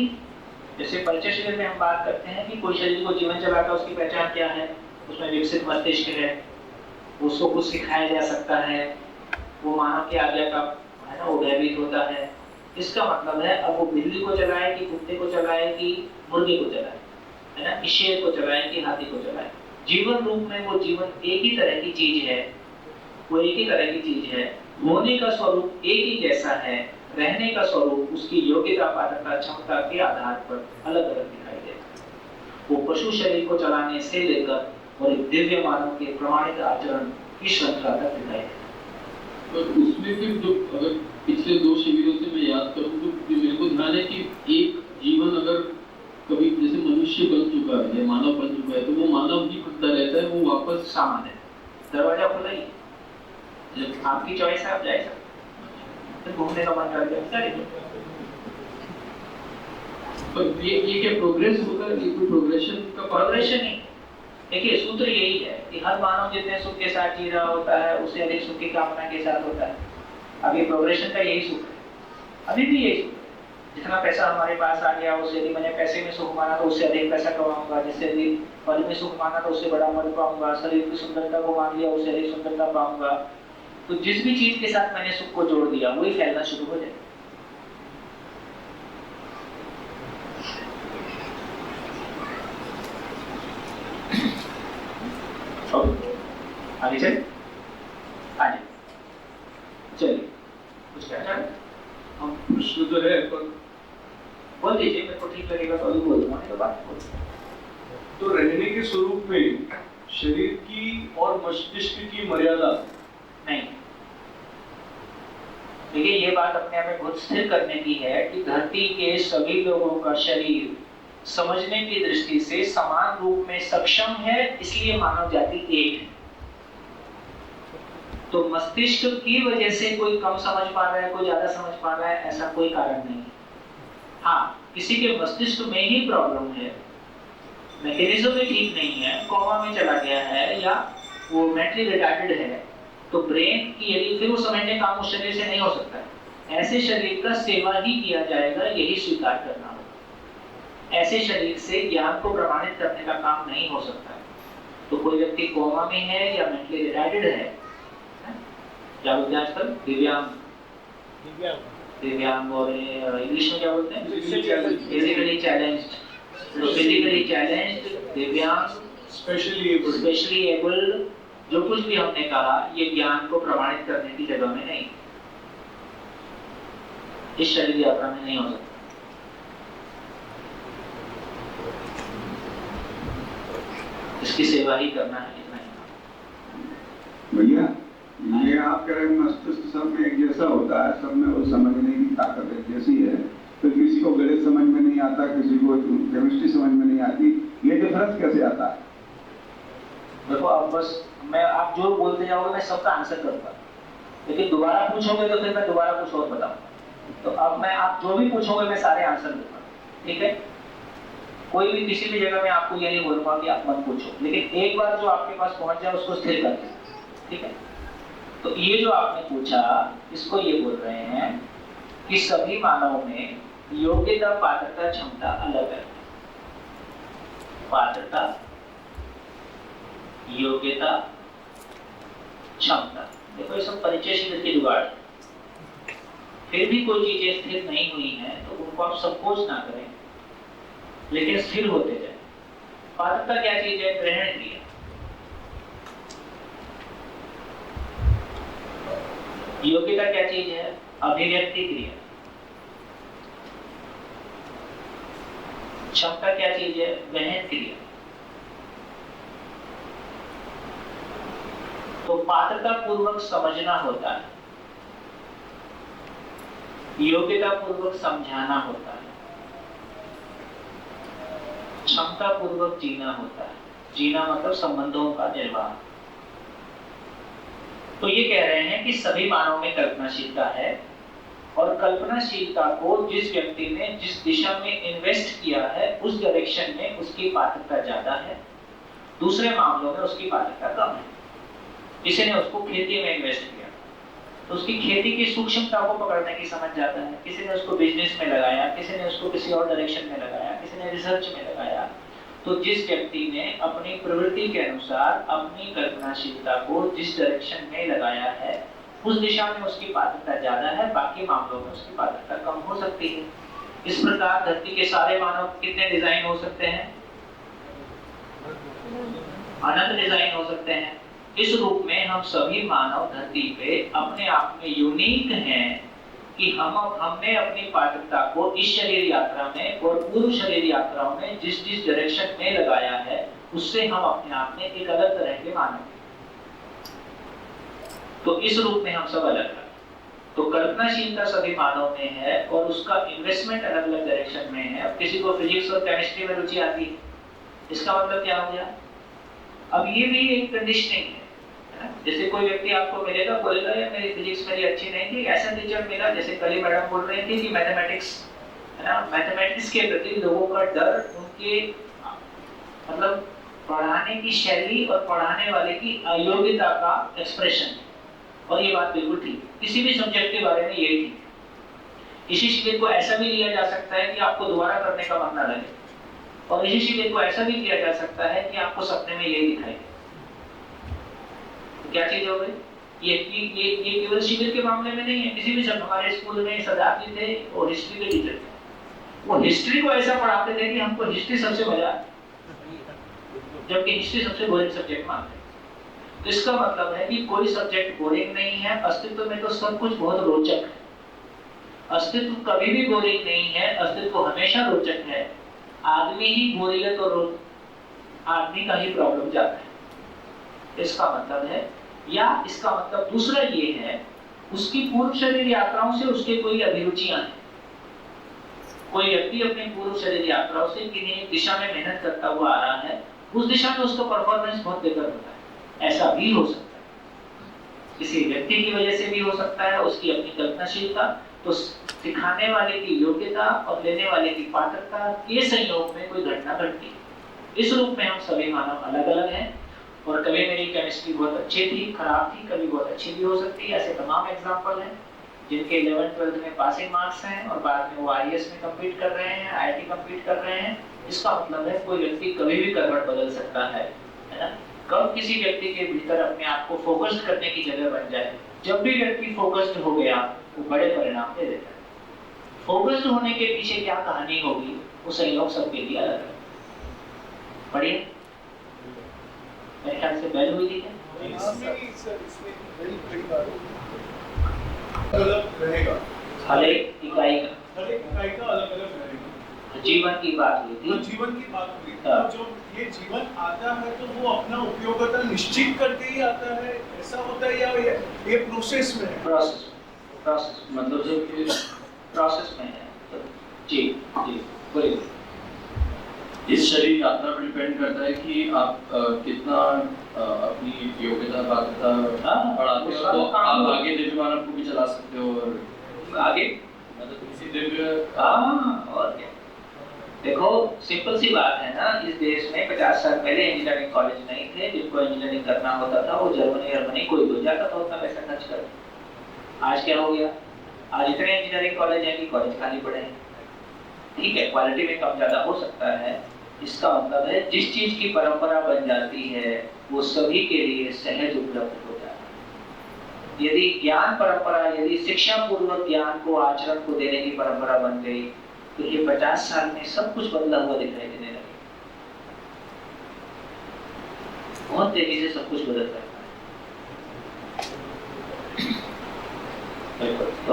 जैसे परिचय शरीर में हम बात करते हैं कि कोई शरीर को जीवन चलाता है, उसकी पहचान क्या है? उसमें विकसित मस्तिष्क है, उसको कुछ सिखाया जा सकता है, वो मानव की आज्ञा का है ना, वो भयभीत होता है। इसका मतलब है अब वो बिल्ली को चलाए कि कुत्ते को चलाए कि मुर्गे को चलाए, है ना, कि शेर को चलाए कि हाथी को चलाए, जीवन रूप में वो जीवन एक ही तरह की चीज है, वो एक ही तरह की चीज है। होने का स्वरूप एक ही जैसा है, रहने का स्वरूप उसकी योग्यता, पात्रता, क्षमता के आधार पर अलग अलग दिखाई देता है। वो पशु शरीर को चलाने से लेकर और एक दिव्य मानव के प्रमाणित आचरण की श्रृंखला तक दिखाई देता है। पर उसमें फिर जो अगर पिछले 2 शिविरों से मैं याद करूं तो मेरे को ध्यान है कि एक जीवन अगर कभी वो सामान है, दरवाजा खुला ही है, जब आपकी चॉइस है आप जा सकते, तो घूमने का मन करता है तो ये क्या प्रोग्रेस होगा, ये कोई प्रोग्रेशन का प्रोग्रेशन नहीं। देखिए सूत्र यही है कि हर मानव जितने सुख के साथ जी रहा होता है उससे अधिक सुख की कामना के साथ होता है। अब ये प्रोग्रेशन का यही सूत्र है, अभी भी यही सूत्र है। जितना पैसा हमारे पास आ गया उससे यदि मैंने पैसे में सुख माना तो उससे अधिक पैसा कमाऊंगा, जिससे यदि पद में सुख माना तो उससे बड़ा पद पाऊंगा, शरीर की सुंदरता को मान लिया उससे अधिक सुंदरता पाऊंगा। तो जिस भी चीज के साथ मैंने सुख को जोड़ दिया वही फैलना शुरू हो जाएगा। आगे चल आगे चलिए कुछ कहना चाहते हैं? हम प्रश्न तो है पर बोल दीजिए, मेरे को ठीक लगेगा तो अभी बोल दूंगा, नहीं तो बात बोल। तो रहने के स्वरूप में शरीर की और मस्तिष्क की मर्यादा नहीं। देखिए ये बात अपने आप में बहुत स्थिर करने की है कि धरती के सभी लोगों का शरीर समझने की दृष्टि से समान रूप में सक्षम है, इसलिए मानव जाति एक है। तो मस्तिष्क की वजह से कोई कम समझ पा रहा है, कोई ज्यादा समझ पा रहा है, ऐसा कोई कारण नहीं है। हाँ, किसी के मस्तिष्क में ही प्रॉब्लम है, मैकेनिज्म में ठीक नहीं है, कोमा में चला गया है या वो मेंटली रिटार्डेड है, तो ब्रेन की यदि फिर वो समझने काम उस शरीर से नहीं हो सकता है। ऐसे शरीर का सेवा ही किया जाएगा, यही स्वीकार करना होगा। ऐसे शरीर से ज्ञान को प्रमाणित करने का काम नहीं हो सकता है। तो कोई व्यक्ति कोमा में है या मेंटली रिटार्डेड है, क्या बोलते हैं आजकल, दिव्यांग और इंग्लिश में क्या बोलते हैं, फिजिकली चैलेंज्ड, दिव्यांग, स्पेशली एबल्ड, जो कुछ भी हमने कहा ये ज्ञान को प्रमाणित करने की जगह में नहीं, इस शरीर यात्रा में नहीं हो सकता। इसकी सेवा ही करना है, इतना ही। भैया ये आप कह रहे हैं मस्तिष्क सब में एक जैसा होता है, सब में वो समझने की ताकत एक जैसी है, तो किसी को गणित समझ में नहीं आता, किसी को केमिस्ट्री समझ में नहीं आती, ये डिफरेंस कैसे आता है? देखो अब बस मैं आप जो बोलते जाओगे मैं सबका आंसर करूंगा, लेकिन दोबारा पूछोगे तो फिर मैं दोबारा कुछ और बताऊंगा। तो अब मैं आप जो भी पूछोगे मैं सारे आंसर दूंगा, ठीक है? कोई भी किसी भी जगह में आपको ये नहीं बोलूंगा कि आप मत पूछो, लेकिन एक बार जो आपके पास पहुंच जाए उसको स्थिर कर दे, ठीक है? तो ये जो आपने पूछा इसको ये बोल रहे हैं कि सभी मानव में योग्यता, पात्रता, क्षमता अलग है। पात्रता, योग्यता, क्षमता, देखो ये सब परिचय शब्द की जुगाड़। फिर भी कोई चीजें स्थिर नहीं हुई हैं तो उनको आप संकोच ना करें, लेकिन स्थिर होते जाए। पात्रता क्या चीज है? ग्रहण क्रिया। योग्यता क्या चीज है? अभिव्यक्ति क्रिया। क्षमता क्या चीज है? वहन क्रिया। तो पात्रता पूर्वक समझना होता है, योग्यता पूर्वक समझाना होता है, क्षमता पूर्वक जीना होता है। जीना मतलब संबंधों का निर्वाह। तो ये कह रहे हैं कि सभी मानव में कल्पनाशीलता है, और कल्पनाशीलता को जिस व्यक्ति ने जिस दिशा में इन्वेस्ट किया है उस डायरेक्शन में उसकी पात्रता ज्यादा है, दूसरे मामलों में उसकी पात्रता कम है। किसी ने उसको खेती में इन्वेस्ट किया तो उसकी खेती की सूक्ष्मता को पकड़ने की समझ जाता है, किसी ने उसको बिजनेस में लगाया, किसी ने उसको किसी और डायरेक्शन में लगाया, किसी ने रिसर्च में लगाया। तो जिस व्यक्ति ने अपनी प्रवृत्ति के अनुसार अपनी कल्पनाशीलता को जिस डायरेक्शन में लगाया है उस दिशा में उसकी पात्रता ज्यादा है, बाकी मामलों में उसकी पात्रता कम हो सकती है। इस प्रकार धरती के सारे मानव कितने डिजाइन हो सकते हैं? अनंत डिजाइन हो सकते हैं। इस रूप में हम सभी मानव धरती पे अपने आप में यूनिक हैं कि हमने अपनी पात्रता को इस शरीर यात्रा में और पूर्व शरीर यात्राओं में जिस जिस डायरेक्शन में लगाया है उससे हम अपने आप में एक अलग तरह के मानव हैं। तो इस रूप में हम सब अलग हैं। तो कल्पनाशीलता सभी मानव में है और उसका इन्वेस्टमेंट अलग अलग डायरेक्शन में है। अब किसी को फिजिक्स और केमिस्ट्री में रुचि आती है, इसका मतलब क्या हो गया? अब ये भी एक कंडीशनिंग है ना? जैसे कोई व्यक्ति आपको मिलेगा, बोलेगा यार मेरी फिजिक्स मेरी अच्छी नहीं थी, ऐसा टीचर मिला, जैसे कल ही मैडम बोल रही थी कि मैथमेटिक्स है ना, मैथमेटिक्स के प्रति लोगों का डर उनके मतलब पढ़ाने की शैली और पढ़ाने वाले की अयोग्यता का एक्सप्रेशन है। और ये बात बिल्कुल ठीक है, किसी भी सब्जेक्ट के बारे में यही ठीक है। इसी शिविर को ऐसा भी लिया जा सकता है कि आपको दोबारा करने का मन न लगे, और इसी शिविर को ऐसा भी लिया जा सकता है कि आपको सपने में यही दिखाई दे। तो क्या चीज हो गई? ये केवल शिविर के मामले में नहीं है, किसी भी सब हमारे स्कूल में सरदार जी थे और हिस्ट्री के टीचर थे, वो हिस्ट्री को ऐसा पढ़ाते थे कि हमको हिस्ट्री सबसे मजा आता, जबकि हिस्ट्री सबसे बोरिंग सब्जेक्ट मानते हैं। तो इसका मतलब है कि कोई सब्जेक्ट बोरिंग नहीं है, अस्तित्व में तो सब कुछ बहुत रोचक है। अस्तित्व कभी भी बोरिंग नहीं है, अस्तित्व हमेशा रोचक है। आदमी ही बोरियत और आदमी का ही प्रॉब्लम जाता है। इसका मतलब है, या इसका मतलब दूसरा ये है, उसकी पूर्व शरीर यात्राओं से उसके कोई अभिरुचियां हैं। कोई व्यक्ति अपनी पूर्व शरीर यात्राओं से किन्हीं दिशा में मेहनत करता हुआ आ रहा है, उस दिशा में उसका परफॉर्मेंस बहुत बेहतर होता है। ऐसा भी हो सकता है, किसी व्यक्ति की वजह से भी हो सकता है, उसकी अपनी कल्पनाशीलता, तो सिखाने वाले की योग्यता और लेने वाले की पात्रता के संयोग में कोई घटना घटती है। इस रूप में हम सभी मानव अलग अलग हैं, और कभी मेरी केमिस्ट्री बहुत अच्छी थी, खराब थी, कभी बहुत अच्छी भी हो सकती है। ऐसे तमाम एग्जाम्पल हैं जिनके 11th-12th में पासिंग मार्क्स हैं और बाद में वो IAS में कम्पीट कर रहे हैं, IIT कम्पीट कर रहे हैं। इसका मतलब है कोई व्यक्ति कभी भी करवट बदल सकता है ना? कब किसी व्यक्ति के भीतर अपने आप को फोकस्ड करने की जगह बन जाए, जब भी व्यक्ति फोकस्ड हो गया वो बड़े परिणाम दे देता है। फोकस्ड होने के पीछे क्या कहानी होगी, वो संयोग सबके लिए अलग है। पढ़िए, मेरे ख्याल से बैल हुई थी क्या? अलग रहेगा, हर एक इकाई का अलग अलग रहेगा। जीवन की बात हुई थी, जीवन की बात हुई थी। हाँ। जो ये जीवन आता है तो वो अपना उपयोगिता निश्चित करके ही आता है, ऐसा होता है, या ये प्रोसेस में है? प्रोसेस मतलब जो प्रोसेस में है। तो जी जी बोलिए। इस शरीर यात्रा पर डिपेंड करता है कि आप कितना अपनी योग्यता पात्रता बढ़ाते हो, तो आप आगे दिव्य मानव को भी चला सकते हो। और आगे मतलब किसी दिव्य और क्या, देखो सिंपल सी बात है ना, इस देश में 50 साल पहले इंजीनियरिंग कॉलेज नहीं थे। जिनको इंजीनियरिंग करना होता था वो जर्मनी कोई तो जाता था उतना पैसा खर्च कर। आज क्या हो गया, आज इतने इंजीनियरिंग कॉलेज हैं कि कॉलेज खाली पड़े हैं। ठीक है, क्वालिटी में कम ज्यादा हो सकता है। इसका मतलब है जिस चीज की परंपरा बन जाती है वो सभी के लिए सहज उपलब्ध हो जाता है। यदि ज्ञान परंपरा, यदि शिक्षा पूर्वक ज्ञान को, आचरण को देने की परंपरा बन गई, तो ये 50 साल में सब कुछ बदला हुआ दिखाई देने लगे। बहुत तेजी से सब कुछ बदल रहा है। तो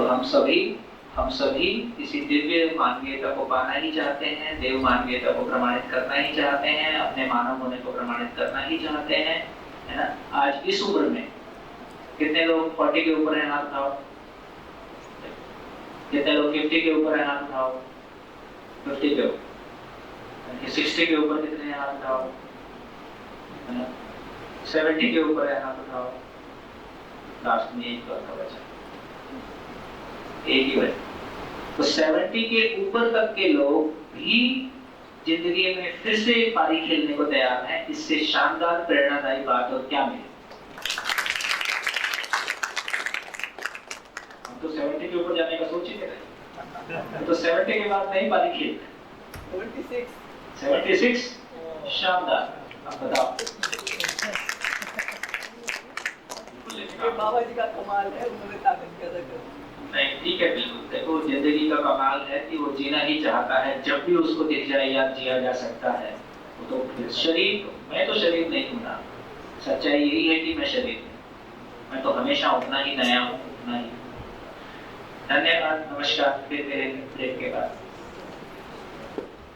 हम सभी किसी दिव्य मानवीयता को पाना ही चाहते हैं, देव मानवीयता को प्रमाणित करना ही चाहते हैं, अपने मानव होने को प्रमाणित करना ही चाहते हैं, है ना? आज इस उम्र में कितने लोग 40 के ऊपर हैं, हाथ उठाओ। कितने लोग 50 के ऊपर हैं, हाथ उठाओ। 50 के ऊपर, 60 के ऊपर कितने हैं, हाथ उठाओ। 70 के ऊपर है, हाथ उठाओ। लास्ट में एक का बचा, एक ही बचा। तो 70 के ऊपर तक के लोग भी जिंदगी में फिर से पारी खेलने को तैयार हैं। इससे शानदार प्रेरणादायी बात और क्या मिले? हम तो 70 के ऊपर जाने का सोच ही थे, तो 70 के बाद नहीं पारी खेलते। 76 शानदार। अब बताओ, बाबा जी का कमाल है, उन्होंने ताकत पैदा कर। नहीं, ठीक है, बिल्कुल। देखो, जिंदगी का कमाल है कि वो जीना ही चाहता है, जब भी उसको दिख जाए या जिया जा सकता है। वो तो फिर शरीर, मैं तो शरीर नहीं हूँ ना। सच्चाई यही है कि मैं शरीर हूँ, मैं तो हमेशा उतना ही नया हूँ, उतना ही। धन्यवाद, नमस्कार, फिर ब्रेक के बाद।